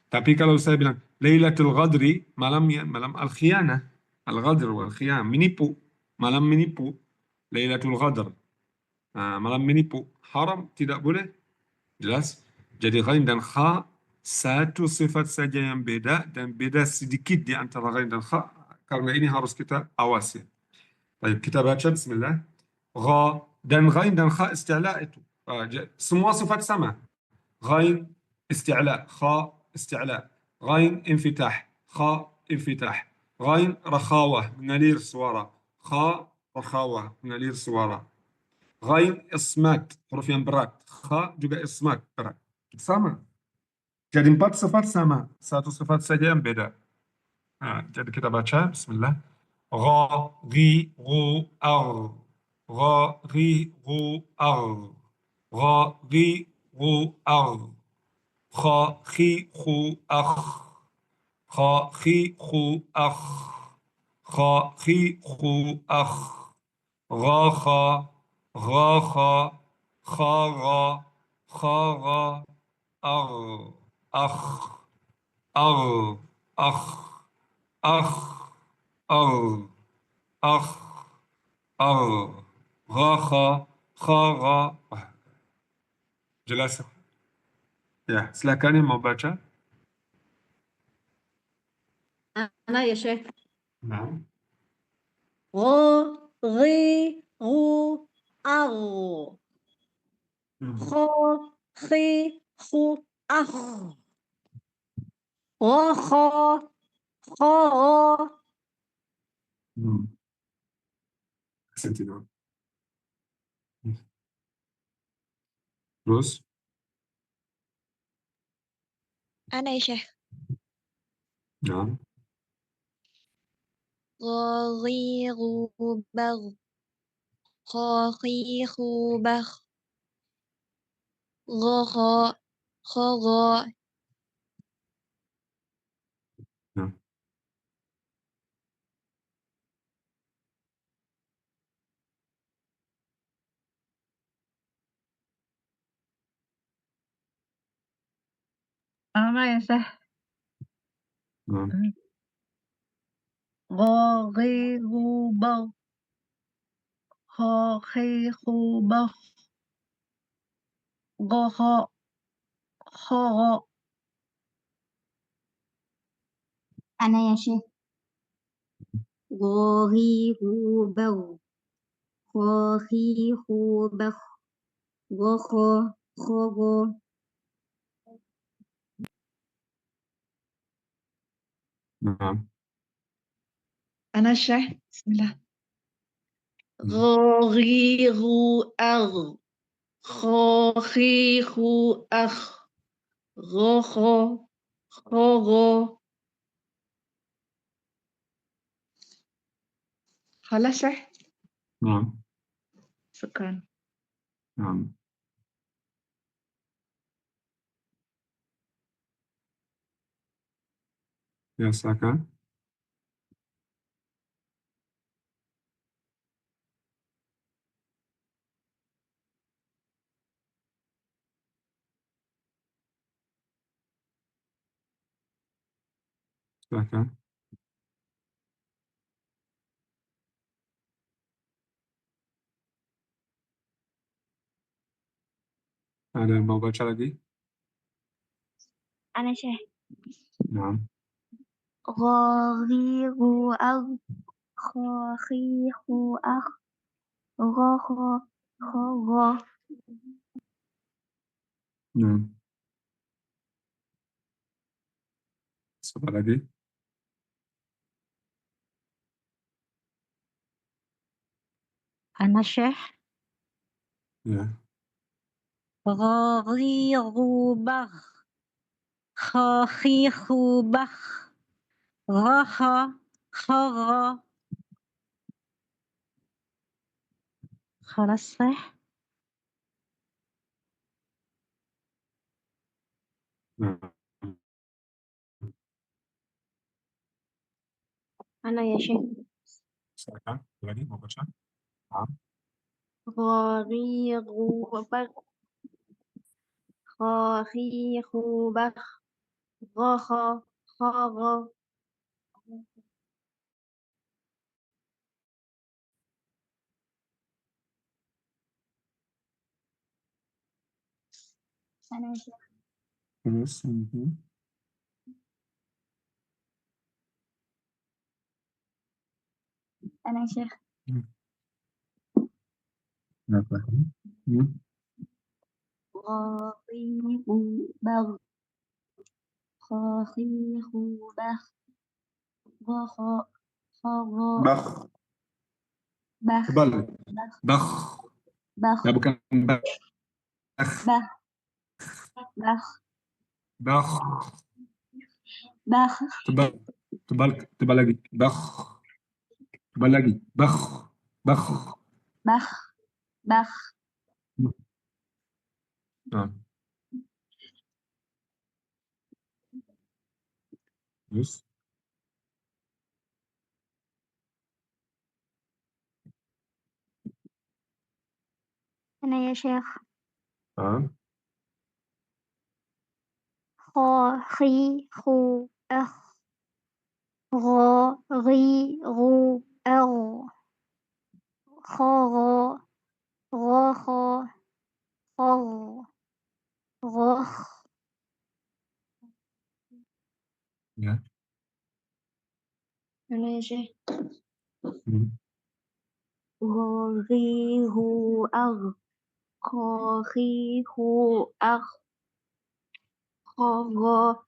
Tapi kalau saya bilang Lailatul Qadri, malam al-khiyanah, al-ghadr wal khiyanah, menipu, malam menipu, Lailatul Qadr, malam menipu, haram, tidak boleh, jelas. Jadi ghain dan kha satu sifat saja yang beda dan beda sedikit di antara ghain dan kha, karena ini harus kita awasi. Baik, kita baca bismillah. Gha dan ghain dan kha isti'la itu semua sifat sama. غين استعلاء، خاء استعلاء، غين انفتاح، خاء انفتاح، غين رخاوة منالير سوارة، خاء رخاوة منالير سوارة، غين إصمات حروف yang berat، خاء juga إصمات berat. Sama. Jadi 4 sifat sama, satu sifat saja yang beda. Jadi kita baca bismillah. Gha ghi ghu ar, gha ghi ghu ar, gha ghi ghu ar. خا خي خو أخ، خا خي خو أخ، خا خي خو أخ، غا خا، غا خا، خا غا، خا غا، أغ أخ، أغ أخ، أخ أغ أخ أغ، غا خا، خا غا. Jelas? Ya, silakan yang mau baca. Ana ya Syekh. Nah. Gho, ghi, gu, ar. Kho, khi, khu, akh. Gho, kho, kho, Sentido. Terus? Ana ya Syekh. Ya. Ghaghibagh. Ghaghibagh. Gha gha. Ya. Ana ya Syekh. Ya. غاغي غوبا خاخي خوبا غخا خاغا. أنا يا شيخ. غاغي غوبا خاخي خوبا غخا خاغا. نعم. أنا يا شيخ. بسم الله. غاغي غو أغ خاخي خو أخ غخا خاغا. خلاص يا شيخ. نعم. شكرا. نعم. يا ساكن. ساكن. Ada yang mau baca lagi? أنا شيخ. نعم. غاغي غو أغ خاخي خو أخ غخا خاغا. نعم. Siapa lagi? أنا شيخ. Ya. غاغي غوبا خاخي خوبا غخا خاغا. خلاص صح. Nah. أنا يا شيخ. Silakan. Lagi mau baca? Nah. غاغي غوبا خاخي خوبا غخا خاغا. أنا يا شيخ. Terus. أنا يا شيخ. Apa? غاغي غوبا خاخي خوبا غخا خاغا. Bakh. بخ Tebal. بخ Bakh. بخ Ya bukan bakh. بخ بخ Bakh. بخ Tebal. Tebal. Tebal lagi. Bakh. Tebal lagi. Bakh. Bakh. بخ بخ. Nah. Terus. أنا يا شيخ. Nah. خاخي خو أخ غاغي غو أغ خاغا غاخا خاغ غخ. Ya. أنا يا شيخ. Hmm. غاغي هو أغ خاخي هو أخ خاغا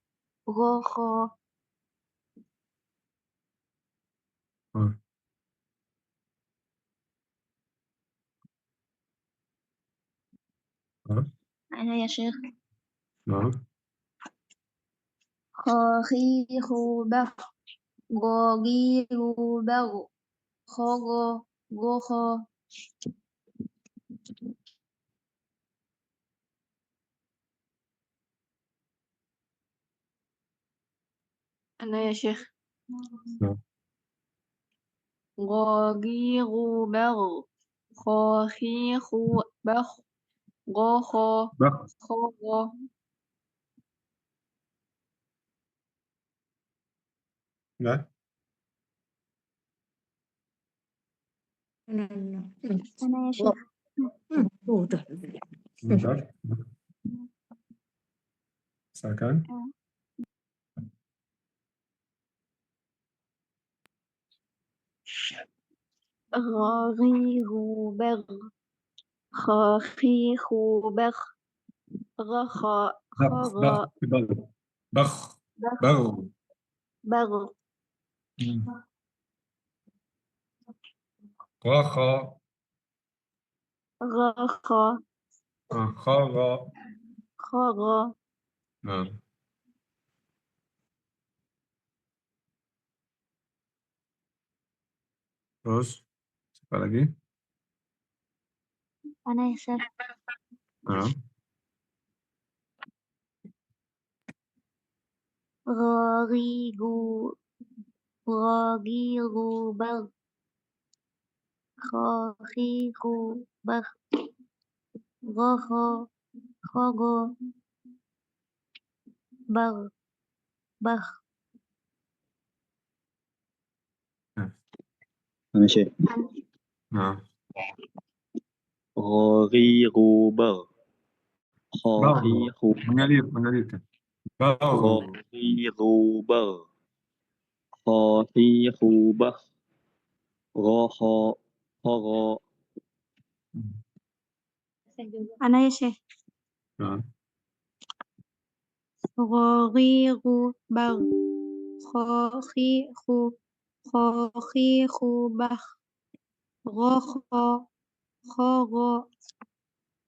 غخا. Ah. Ah. أنا يا شيخ. Nah. خاخي هو بخ غاغي هو بغ خاغا غخا. أنا يا شيخ. Nah. غاغي غو بغ خاخي خو بخ غخا Bakh. خاغا. Ya. أنا يا شيخ. Udah. Bentar. Silakan. غاغيغ بغ خاخيخ بخ غخا بخ خغا بخ بخ بخ بخ. بغ غخا غخا خاغا. خغا. Nah, terus apa lagi? أنا يا شيخ. Nah, غاغيغ غاغيغ بغ خاخيخ بخ غخا خغا بغ بخ. أنا شيخ. nah. غاغيغ بغ Bau, خاخيخ mengalirkan. Bau. غاغيغ بغ خاخيخ بخ غخا خغا. أنا يا شيخ. Nah, غاغيغ بغ خاخيخ خاخيخ بخ غخا خغا.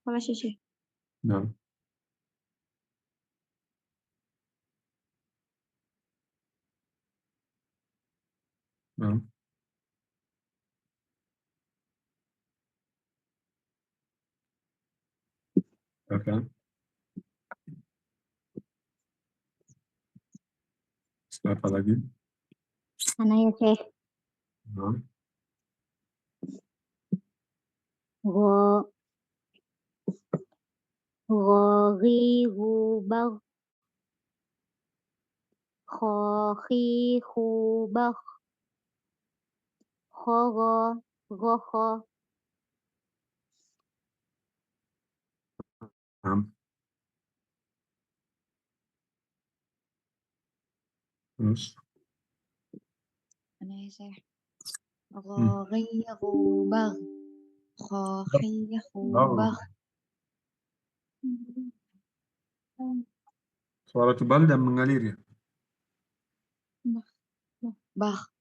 خلاص يا شيخ. nah. Nah. Silakan. Apa lagi? أنا يا شيخ. Nah. غا غاغيغ بغ خاخيخ بخ خغا غخا. Nah. Terus. أنا يا شيخ. غاغيغ بغ خاخيخ Bau. بخ Suara tebal dan mengalir ya. بخ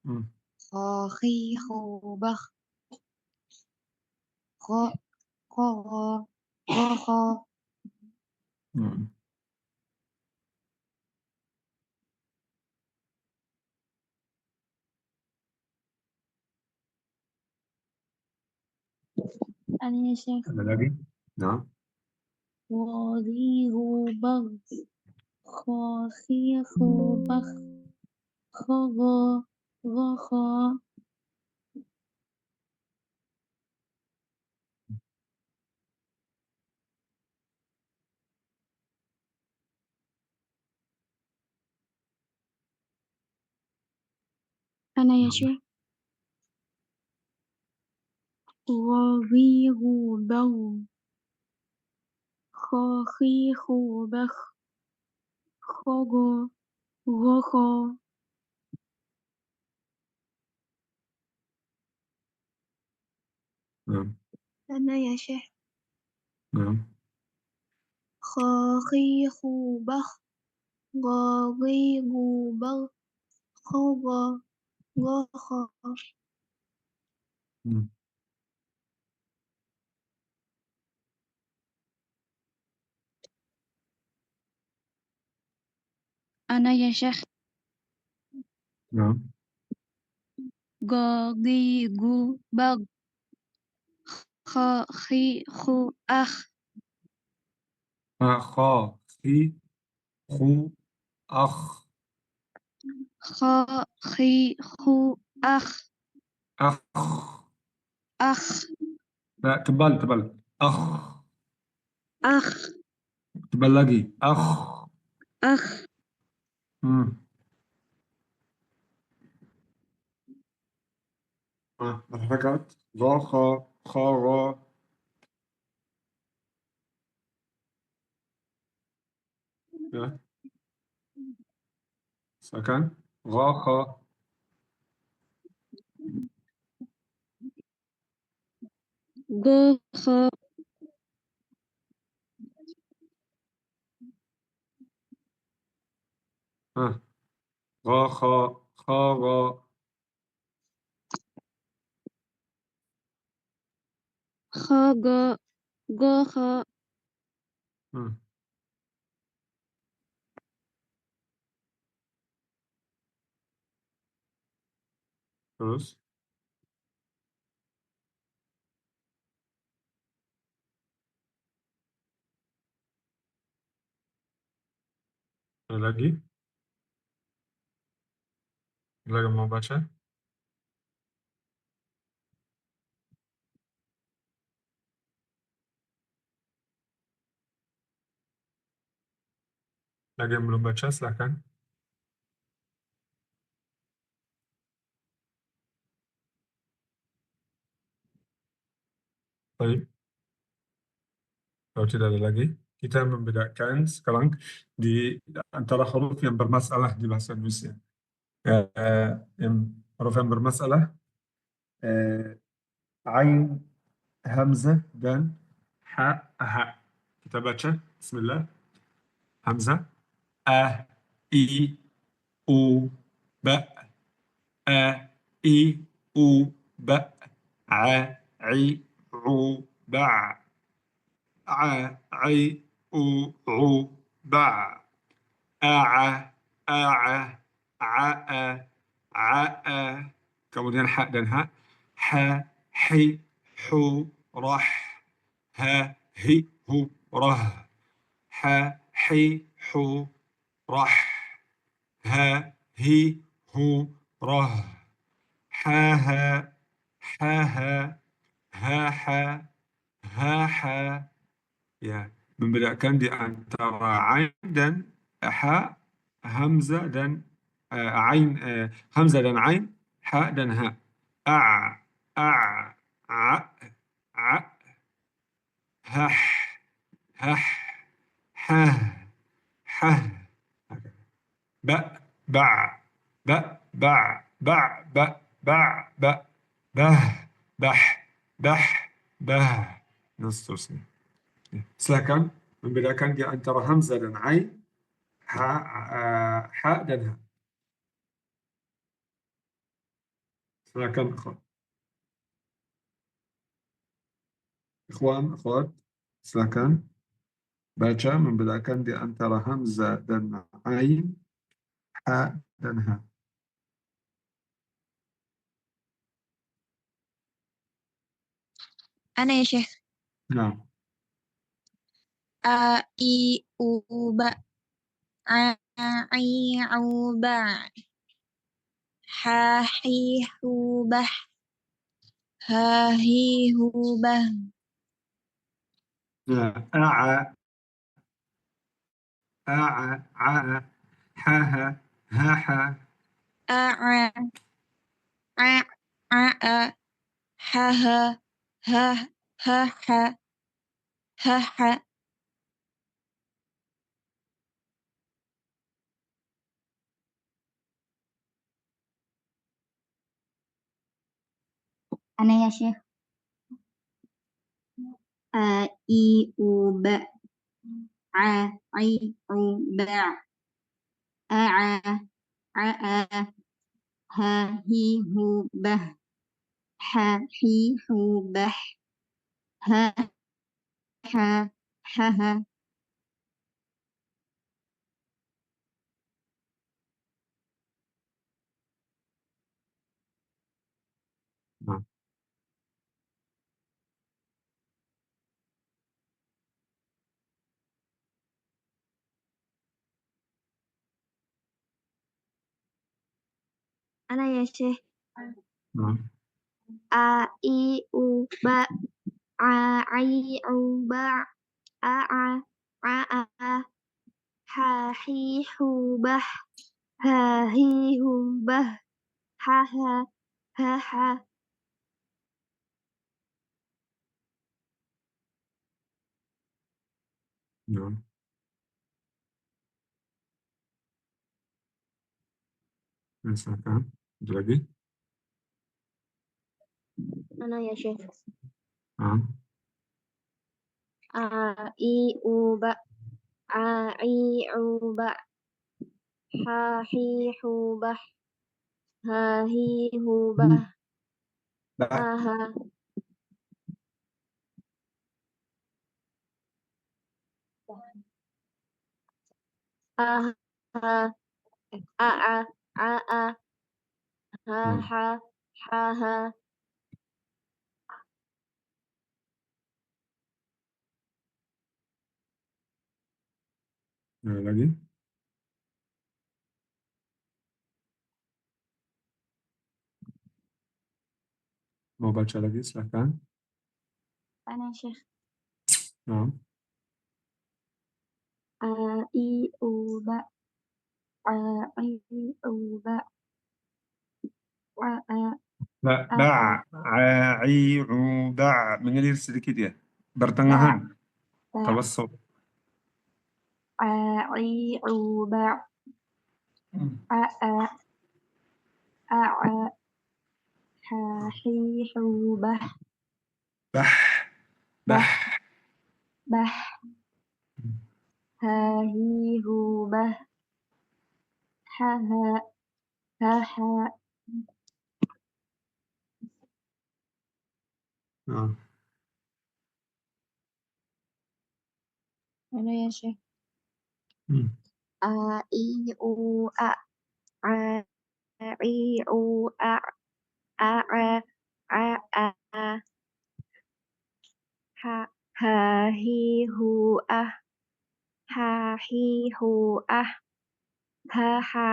Hmm. خاخيخ بخ خغا غخا. Hmm. أنا يا شيخ. Ada lagi? Nah. غاغيغ بغ خاخيخ بخ خغا غخا. أنا يا شيخ. غاغيغ بغ خاخيخ بخ خغا غخا. Nah. أنا يا شيخ. Nah. خاخيخ بخ غاغيغ بغ خغا غخا. Hmm. أنا يا شيخ. Nah. غاغيغ بغ خاخيخ أخ Kha, khi, khu, akh, خاخيخ أخ akh. أخ Nah, tebal. Akh. أخ Tebal lagi. Akh. أخ. Hmm. الحركات غا خا خا غا. يلا. سكن غا خا. غا خا غا خا خا غا. خا غا غا خا terus ada lagi mau baca lagi yang belum baca silahkan. Baik, kalau tidak ada lagi, kita membedakan sekarang di antara huruf yang bermasalah di bahasa Indonesia. Yang huruf yang bermasalah, ain, hamzah, dan ha. Kita baca, bismillah. Hamzah, a, i, u, ba, a, i, u, ba, a, i, u, ba. عي عو باع أع أع عاء عاء kemudian ha dan ha hi hu rah hi hu rah hi hu rah hi hu rah ha ha. Ya, membedakan di antara ain dan ha, hamzah dan ain, hamzah dan ain, ha dan ha. A, a, a, a, ha, ha, ha, ha. Ba, ba, ba, ba, ba, ba, ba, ba, bah, bah, bah, bah. Dan seterusnya. Silakan membedakan di antara hamzah dan ain, ha dan ha. Silakan ikhwan, akhwat, silakan baca membedakan di antara hamzah dan ain, ha dan ha. Ana ya Syekh. Nah, A I U ba a I U ba ha hi hu bah ha hi hu bah a, ha, ha, ha. a a a ha ha. Ana ya Syekh. A I U ba a I U ba a ha hi hu bah ha hi hu bah ha ha. Nah, Ana ya Syekh. nah. A I U ba a I U ba a ha hi hu bah ha hi hu bah ha ha. Nah. Misalkan, ada lagi? Mana ya Syekh? Ah. A, I, U, Ba. A, I, U, Ba. Ha, Hi, Hu, Bah. Ha, Hi, Hu, Bah. Ba. Ha, Ha. A, Ha. A, A. A, A. Ha, Nah. Ha. Ha, Ha. Ada lagi? Mau baca lagi, silakan. Mana Syekh? Nah. A, I, U, Ba. A, I, U, Ba. A, A. Ba, A, ba, A. ai, u, ba, mengalir sedikit ya. Ba, Bertengahan, Ba. tawassut. A, I, U, Ba. A, A. A, A. Ha, Hi, Hu, Bah. Bah, Bah. bah. Bah. Ha, Hi, Hu, Bah. Ha, Ha. Ha, Ha. Nah. Mana ya Syekh? Hmm. A, I, U, A. A, I, U, A. A, A. A, A. Ha, Ha, Hi, Hu, Ah. Ha, Hi, Hu, Ah. Ha, Ha.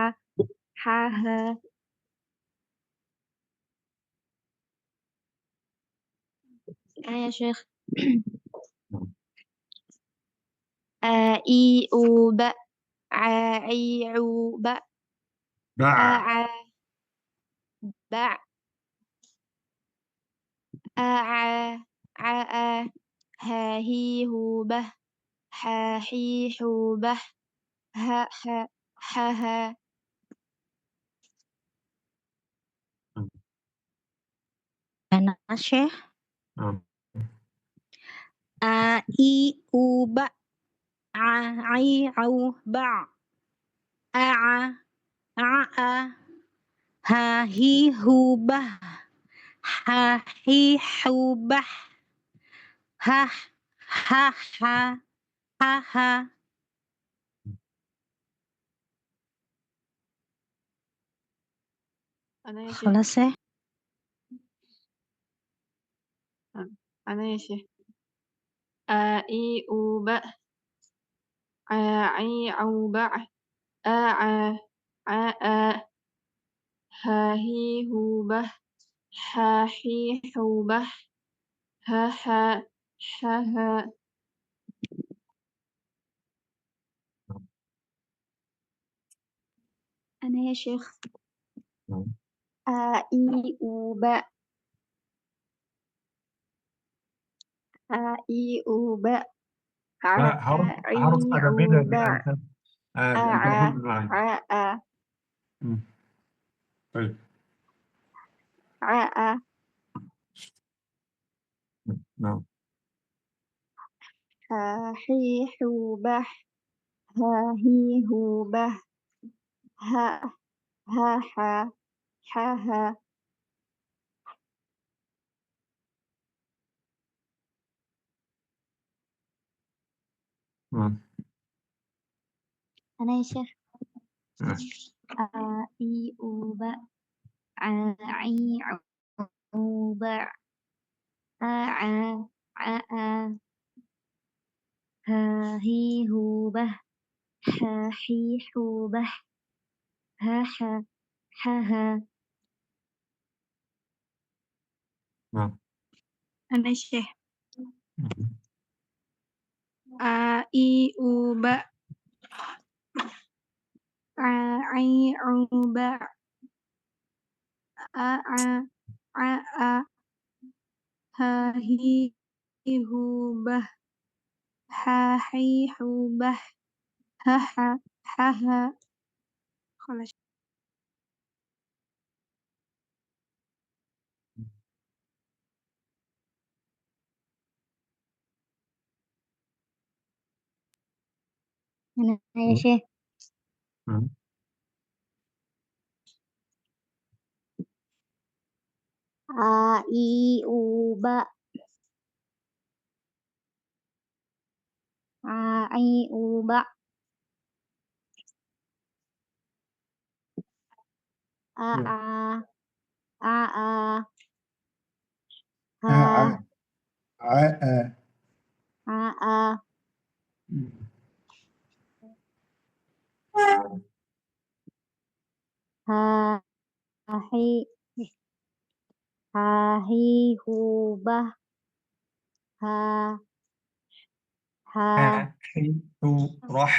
Ha, Ha. Ya Syekh. A, I, U, Ba. A, I, U, Ba. Ba, A, A. Ba. A, A. A, A. Ha, Hi, Hu, Bah. Ha, Hi, Hu, Bah. Ha, Ha. Ha, Ha. Mana Syekh? nah. A, I, U, Ba. A, I, U, Ba. A, A. A, Ha, Hi, Hu, Bah. Ha, Hi, Hu, Bah. Ha, Ha, Ha. Ha, Ha. Ana ya Syekh. خلاص ya? Ana ya Syekh. A, I, U, Ba. A, I, U, Ba. A, A. A, A. Ha, Hi, Hu, Bah. Ha, Hi, Hu, Bah. Ha, Ha. Ha, Ha. Ana ya Syekh. Nah. A, I, U, Ba. A, I, U, Ba. A, Nah, I, harus ada beda U, di Ba. antara A, antara A. huruf lain. A, A. Hmm. Baik. A, A. Nah. Ha, Hi, Hu, Bah. Ha, Hi, Hu, Bah. Ha, Ha, Ha. Ha, Ha. Nah. Ana ya Syekh. Nah. A, I, U, Ba. A, I, U, Ba. A, A. A, A. Ha, Hi, Hu, Bah. Ha, Hi, Hu, Bah. Ha, Ha. Ha, Ha. Nah. Ana ya Syekh. Hmm. A, I, U, Ba. A, I, U, Ba. A, A. A, A. Ha, Hi, Hu, Bah. حاحيح به هاها هاها. خلاص. Mana ya, Hmm. Syekh? Hmm. A, I, U, Ba. A, I, U, Ba. A, Ya. A, A, Ha, A, A. A, Hmm. Ha, Hi, Ha, Hi, Hu, Bah. Ha, Ha, راح.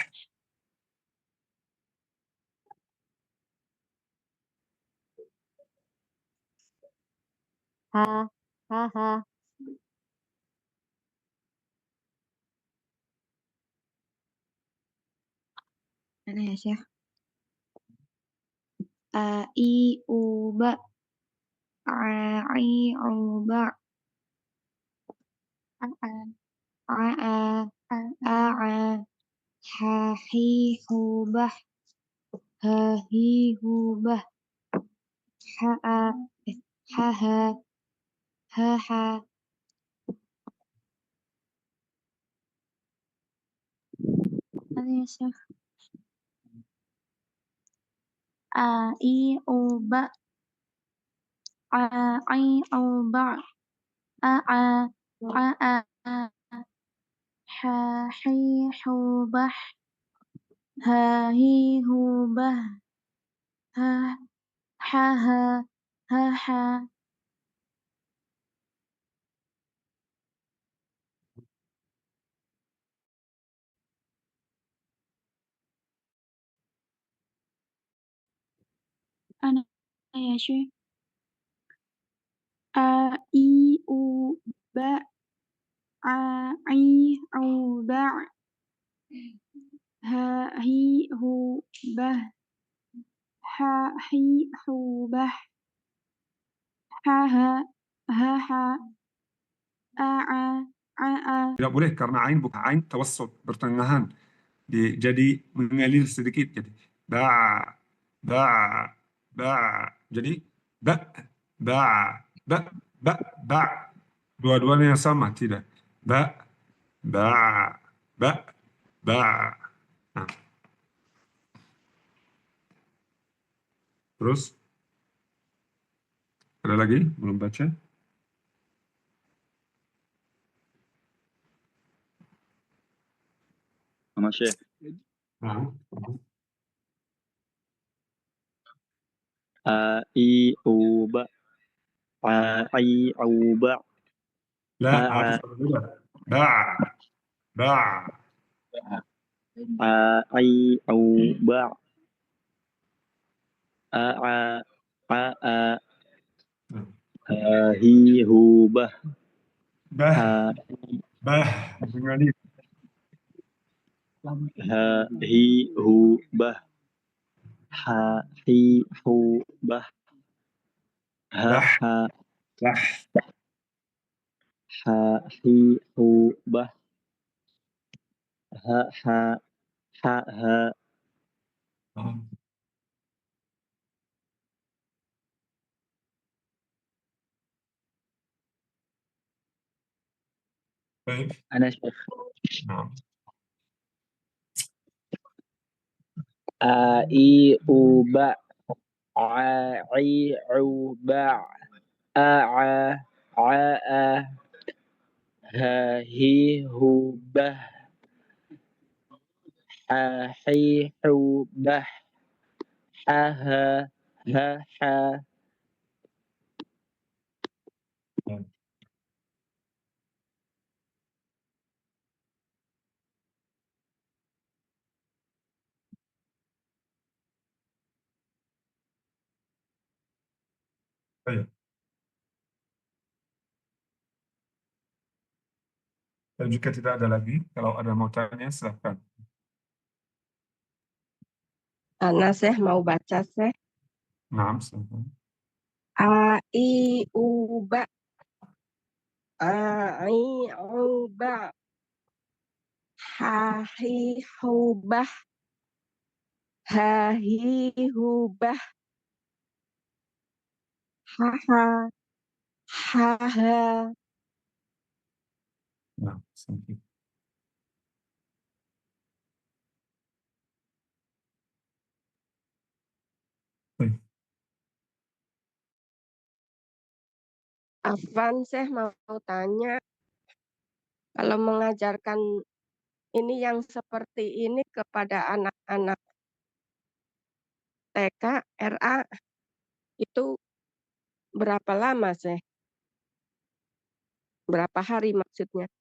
Ha, Ha. Mana ya, Syekh? A I U Ba A I U Ba A A A A A A Ha Hi Hu Bah Ha Hi Hu Bah Ha A Ha Ha Ha Ha. Mana ya, Syekh? A I U Ba A I U Ba A A A A Ha Hi Hu Bah Ha Hi Hu Bah Ha Ha Ha Ha Ha. Ana ya, Syekh. A I U Ba A I U Ba Ha Hi Hu Bah Ha Hi Hu Bah Ha Ha Ha Ha A A A A. Tidak boleh karena ain bukan ain tawassul pertengahan. Jadi mengalir sedikit jadi ba ba ba jadi ba ba ba ba ba dua-duanya sama tidak ba ba ba ba. Nah, terus ada lagi belum baca. Sama Syekh. Nah. A, I, U, Ba. A, I, U, Ba. لا A, A, harus berbeda ba ba A, I, U, Ba. A, A, Ha, Hi, Hu, Bah. bah Ha, bah mengalir Ha, Hi, Hu, Bah. Ha, Hi, Hu, Bah. Ha, bah Ha, bah. Ha, Hi, Hu, Bah. Ha, Ha, Ha, Ha. Ah, baik. Ana Syekh. Nah. A, I, U, Ba. A, I, U, Ba. A, A, Ha, Hi, Hu, Bah. Ha, Hi, Hu, Bah. Ha, Ha, Ha, Ha. Baik. Dan jika tidak ada lagi, kalau ada mau tanya, silahkan. Ana Syekh mau baca Syekh. Naam, silahkan. A I U ba. A I U ba. Ha hi hu bah. Ha hi hu bah. Ha ha. Ha ha. Naam, thank you. Baik. Afwan Syekh mau tanya, kalau mengajarkan ini yang seperti ini kepada anak-anak TK, RA, itu berapa lama Syekh? Berapa hari maksudnya?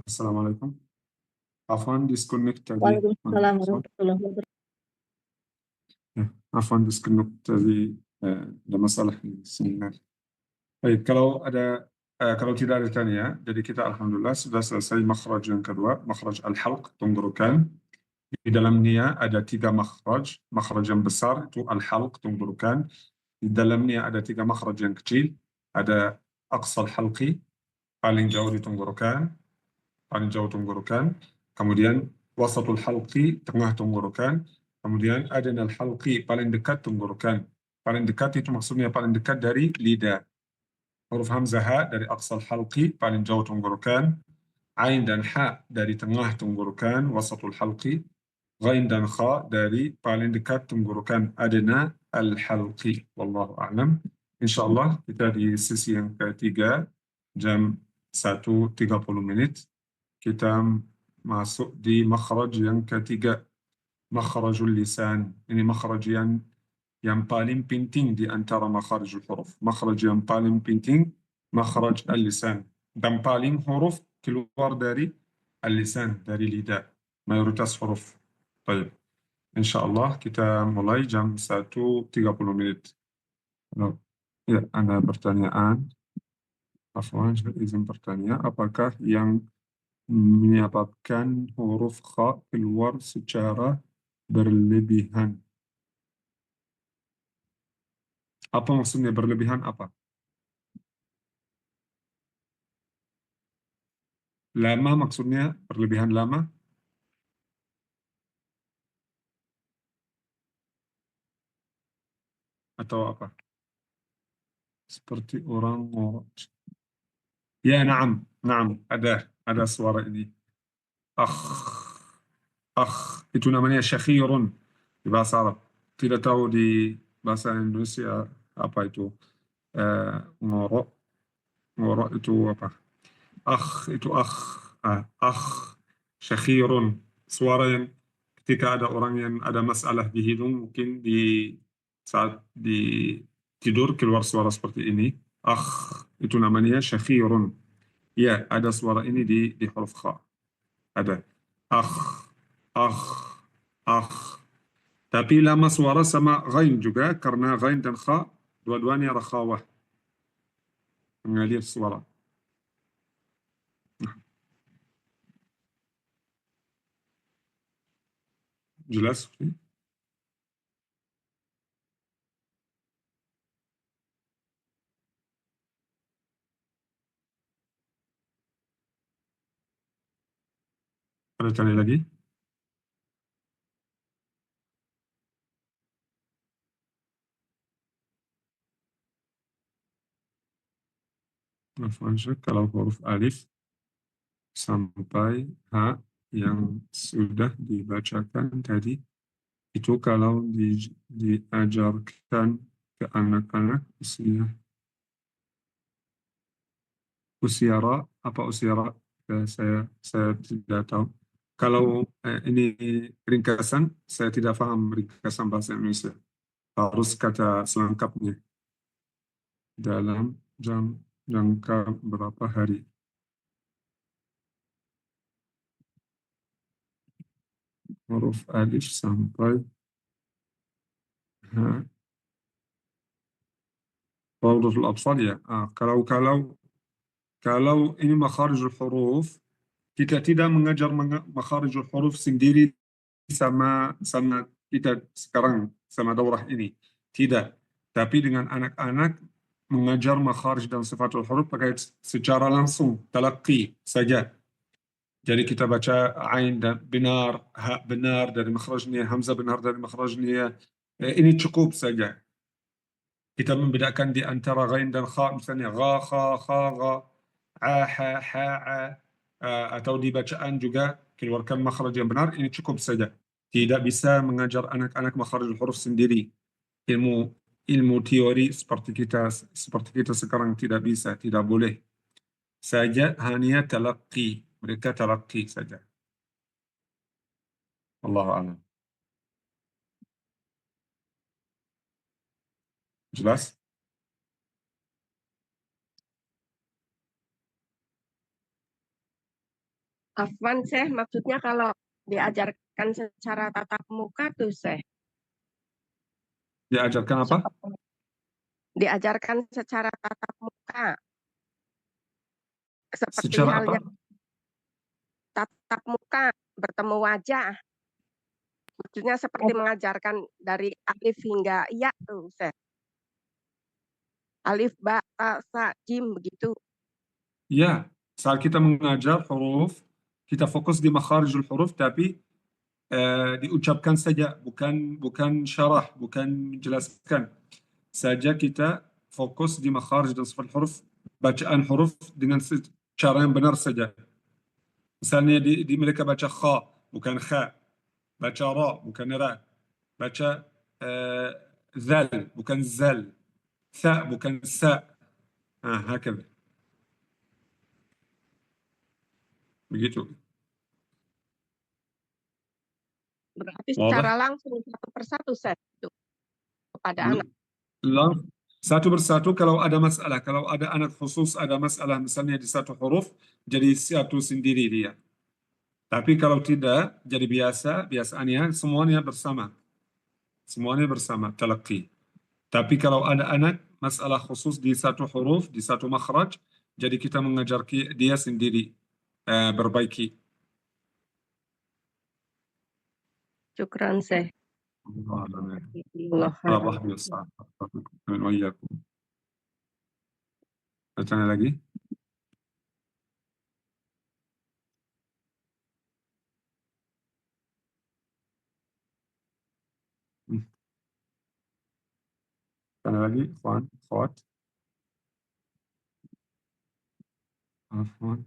Assalamualaikum. Afwan, disconnect tadi. Waalaikumsalam warahmatullahi wabarakatuh. Ya, Afwan, disconnect tadi. Ada masalah di sini. Baik, kalau tidak ada tanya, jadi kita alhamdulillah sudah selesai makhraj yang kedua, makhraj al-halq, tenggorokan. Di dalamnya ada 3 makhraj. Makhraj yang besar itu al-halq, tenggorokan. Di dalamnya ada 3 makhraj yang kecil. Ada aqsal halqi, paling jauh di tenggorokan, paling jauh tenggorokan. Kemudian wasatul halqi, tengah tenggorokan. Kemudian adnal halqi, paling dekat tenggorokan. Paling dekat itu maksudnya paling dekat dari lidah. Huruf hamzah ha dari aqsal halqi, paling jauh tenggorokan. Ain dan ha dari tengah tenggorokan, wasatul halqi. Ghain dan kha dari paling dekat tenggorokan, adna al-halqi. Wallahu a'lam. Insyaallah kita di sesi yang ketiga, jam 1.30 menit. Kita masuk di makhraj yang ketiga, makhrajul lisan. Ini makhraj yang paling penting di antara makharijul huruf. Makhraj yang paling penting, makhraj al-lisan. Dan paling huruf keluar dari al-lisan, dari lidah. Mayoritas huruf. Baik. Insyaallah kita mulai jam 1.30 menit. Ya, ada pertanyaan. Afwan, izin bertanya, apakah yang menyebabkan huruf kha keluar secara berlebihan? Apa maksudnya berlebihan apa? Lama maksudnya berlebihan lama? Atau apa? Seperti orang ngorok. Ya, naam, naam, ada suara ini. Itu namanya syakhirun di bahasa Arab. Tidak tahu di bahasa Indonesia apa itu. Ngorok, ngorok itu apa? Itu syakhirun. Suara yang ketika ada orang yang ada masalah di hidung, mungkin di saat di tidur keluar suara seperti ini. Itu namanya syakhirun. Ya, ada suara ini di huruf kha. Ada. Akh, akh. Tapi lama suara sama ghain juga, karena ghain dan kha, dua-duanya rakhawah. Mengalir suara. Jelas? Ada tanya lagi? Kalau huruf alif sampai H yang sudah dibacakan tadi, itu kalau diajarkan ke anak-anak usiara, apa usiara? Saya tidak tahu. Kalau ini ringkasan, saya tidak paham ringkasan bahasa Indonesia. Harus kata selengkapnya. Dalam jangka berapa hari? Huruf alif sampai H. Huruf al-atfal ya. Kalau ini makharijul huruf, kita tidak mengajar makharijul huruf sendiri sama kita sekarang, sama daurah ini. Tidak. Tapi dengan anak-anak mengajar makharij dan sifatul huruf pakai secara langsung, talaqi saja. Jadi kita baca ain dan benar, ha benar dari makhrajnya, hamzah benar dari makhrajnya. Ini cukup saja. Kita membedakan di antara ghain dan kha, misalnya gha, kha, kha, gha, a, ha, ha, a, atau di bacaan juga keluarkan makhraj yang benar, ini cukup saja. Tidak bisa mengajar anak-anak makhraj huruf sendiri. Ilmu teori seperti kita sekarang tidak bisa, tidak boleh. Saja hanya talaqi, mereka talaqi saja. Allahu a'lam. Jelas? Afwan, Syekh, maksudnya kalau diajarkan secara tatap muka tuh, Syekh. Diajarkan apa? Diajarkan secara tatap muka. Seperti Secara halnya apa? tatap muka, bertemu wajah. Maksudnya seperti mengajarkan dari alif hingga ya tuh, Syekh. Alif, ba, ta, sa, jim, begitu. Ya, saat kita mengajar huruf, kita fokus di makharijul huruf, tapi diucapkan saja, bukan syarah, bukan menjelaskan. Saja kita fokus di makharij dan sifat huruf, bacaan huruf dengan cara yang benar saja. Misalnya di mereka baca kha, bukan kha. Baca ra, bukan ra. Baca zal, bukan zal. Sa, bukan sa. Hakala. Begitu. Berarti secara langsung satu persatu, Syekh, itu kepada anak. Satu persatu kalau ada masalah, kalau ada anak khusus ada masalah misalnya di satu huruf, jadi satu sendiri dia. Tapi kalau tidak, jadi biasaannya semuanya bersama. Semuanya bersama, talaqi. Tapi kalau ada anak masalah khusus di satu huruf, di satu makhraj, jadi kita mengajar dia sendiri, berbaiki. Syukran, Syekh. Tanya lagi? Tanya lagi, Ikhwan, Akhwat. Afwan.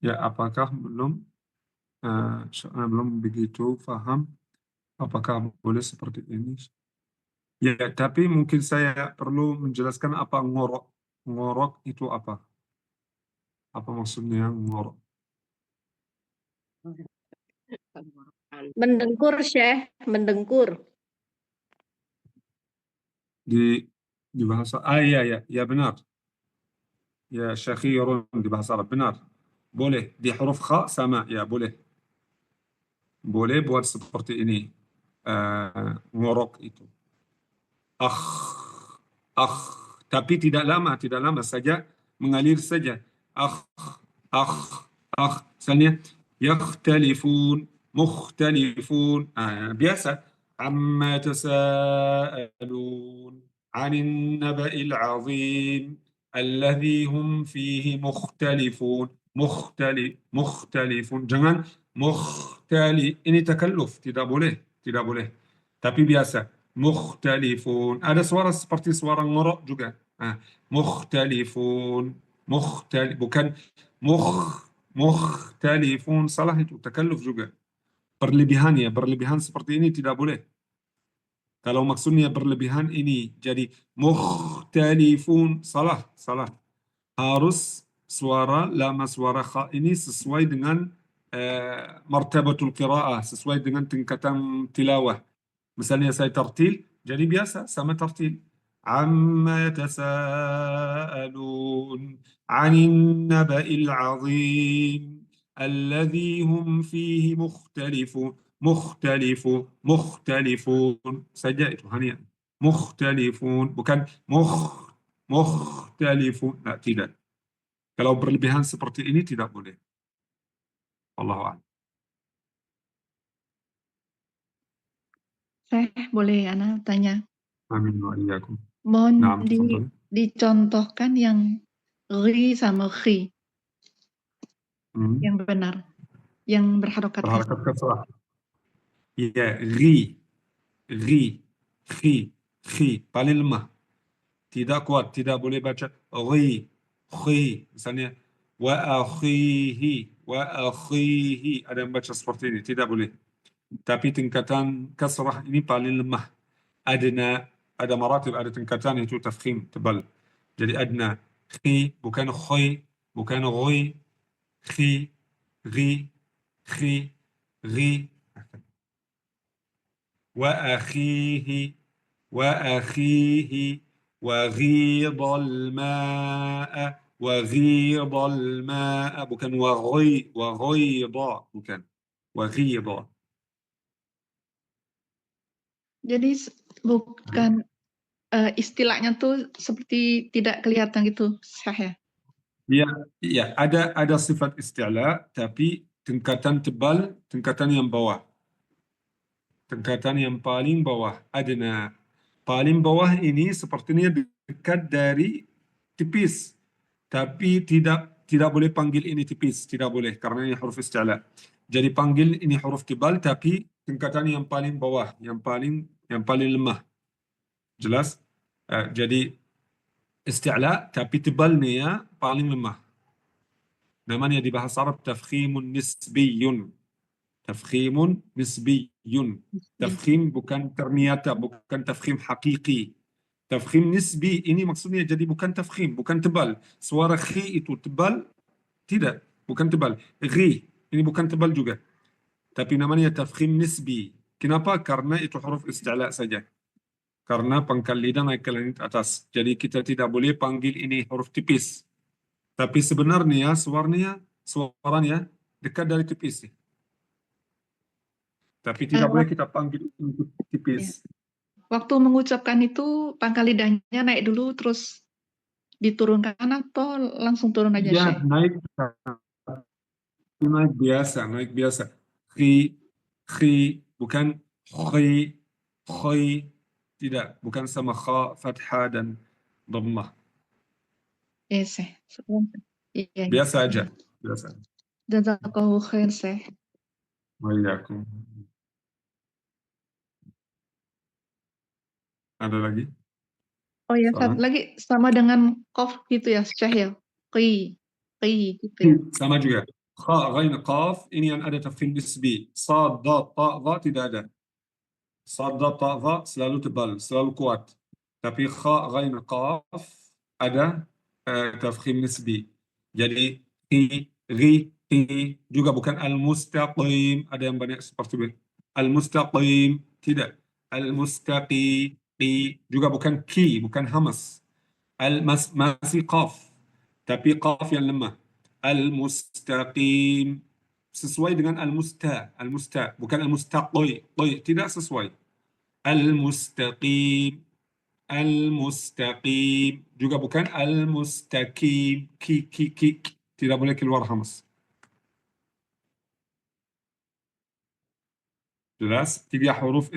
Ya, apakah belum begitu paham apakah boleh seperti ini? Ya, tapi mungkin saya perlu menjelaskan apa ngorok. Ngorok itu apa? Apa maksudnya ngorok? Mendengkur, Syekh. Mendengkur. Di bahasa ya benar. Ya syakhirun di bahasa Arab benar. Boleh di huruf kha sama ya boleh. Boleh buat seperti ini. Ngorok itu. Akh. Tapi tidak lama saja mengalir saja. Akh. Misalnya yakhtalifun, mukhtalifun. Biasa. Amma tasa'alun 'anil naba'il 'azim alladhi hum fihi mukhtalifun. Mukhtalifun. Jangan ini takalluf, tidak boleh. Tapi biasa. Mukhtalifun. Ada suara seperti suara ngorok juga. Mukhtalifun. Bukan mukhtalifun. Salah itu. Takalluf juga. Berlebihan seperti ini tidak boleh. Kalau maksudnya berlebihan ini jadi mukhtalifun. Salah. Harus lama suara kha ini sesuai dengan martabatul qiraah, sesuai dengan tingkatan tilawah. Misalnya saya tartil, jadi biasa sama tartil. Amma yatasaalun 'anil naba'il 'azim alladhi hum fihi mukhtalifun saja itu hanya mukhtalifun, bukan mukhtalifun. Tidak. Kalau berlebihan seperti ini tidak boleh. Allahu a'lam. Syekh, boleh Ana tanya? Amin wa iyyakum. Mohon Naam, tafadhal. dicontohkan yang ri sama khi yang benar, yang berharokat kasrah. Berharakat kasrah. Ya, ri, paling lemah. Tidak kuat, tidak boleh baca ri, misalnya wa akhihi. Ada yang baca seperti ini, tidak boleh. Tapi tingkatan kasrah ini paling lemah. Ada maratib, ada tingkatan itu tafkhim, tebal. Jadi adna, khi, bukan khoy, bukan ghoy, khi, ri, wa akhihi, وغيض الماء, bukan وغيض, bukan وغيض. Jadi bukan istilahnya tuh seperti tidak kelihatan gitu, Syekh ya? Ya, ada sifat isti'la, tapi tingkatan tebal, tingkatan yang bawah. Tingkatan yang paling bawah, adna. Paling bawah ini sepertinya dekat dari tipis. Tapi tidak boleh panggil ini tipis, tidak boleh karena ini huruf isti'la. Jadi panggil ini huruf tebal tapi tingkatan yang paling bawah, yang paling lemah. Jelas? Jadi isti'la tapi tebalnya paling lemah. Namanya di bahasa Arab tafkhimun nisbiyun. Tafkhim bukan ternyata, bukan tafkhim hakiki. Tafkhim nisbi ini maksudnya jadi bukan tafkhim, bukan tebal. Suara khi itu tebal? Tidak, bukan tebal. Ghi ini bukan tebal juga. Tapi namanya tafkhim nisbi. Kenapa? Karena itu huruf isti'la saja. Karena pangkal lidah naik ke langit atas. Jadi kita tidak boleh panggil ini huruf tipis. Tapi sebenarnya suaranya dekat dari tipis. Tapi tidak boleh kita panggil untuk tipis. Waktu mengucapkan itu pangkal lidahnya naik dulu terus diturunkan atau langsung turun aja, Ya, Syekh? naik biasa. Khi, bukan khoy, tidak, bukan sama kha, fathah dan dhammah. Syekh. Biasa aja, biasa. Jazakallahu khair, Syekh. Waalaikumsalam. Ada lagi? Oh ya, satu lagi sama dengan qaf gitu ya, Syekh ya. Qi gitu ya. Sama juga. Kha, ghain, qaf, ini yang ada tafkhim nisbi. Sad, da, ta, dha tidak ada. Sad, da, ta, dha selalu tebal, selalu kuat. Tapi kha, ghain, qaf ada tafkhim nisbi. Jadi ri juga bukan al-mustaqim. Ada yang banyak seperti itu. Al-mustaqim tidak. Al-mustaqi juga bukan ki, bukan hamas. Masih qaf, tapi qaf yang lemah. Al-mustaqim sesuai dengan al-musta, bukan al-mustaqi, tidak sesuai. Al-mustaqim juga bukan al-mustaqim, ki tidak boleh keluar hamas. Jelas? Tiga huruf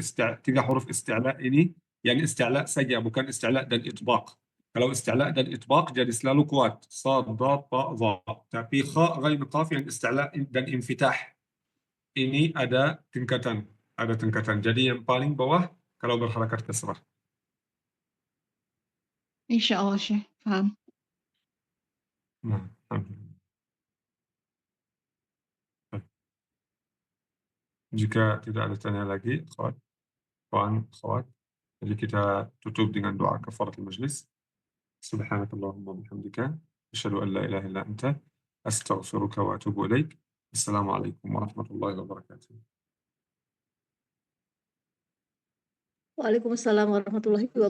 isti'la ini yang isti'la saja, bukan isti'la dan itbaq. Kalau isti'la dan itbaq jadi selalu kuat. Sad, dad, ta, dha. Tapi kha, ghain, qaf yang isti'la dan infitah ini ada tingkatan. Jadi yang paling bawah kalau berharakat kasrah. Insya Allah, Syekh. Paham. Nah, alhamdulillah. Jika tidak ada tanya lagi, akhwat, jadi kita tutup dengan doa kafaratul majlis. Subhanakallahumma bihamdika asyhadu an la ilaha illa anta astaghfiruka wa atubu ilaik. Assalamualaikum warahmatullahi wabarakatuh. Waalaikumsalam warahmatullahi wabarakatuh.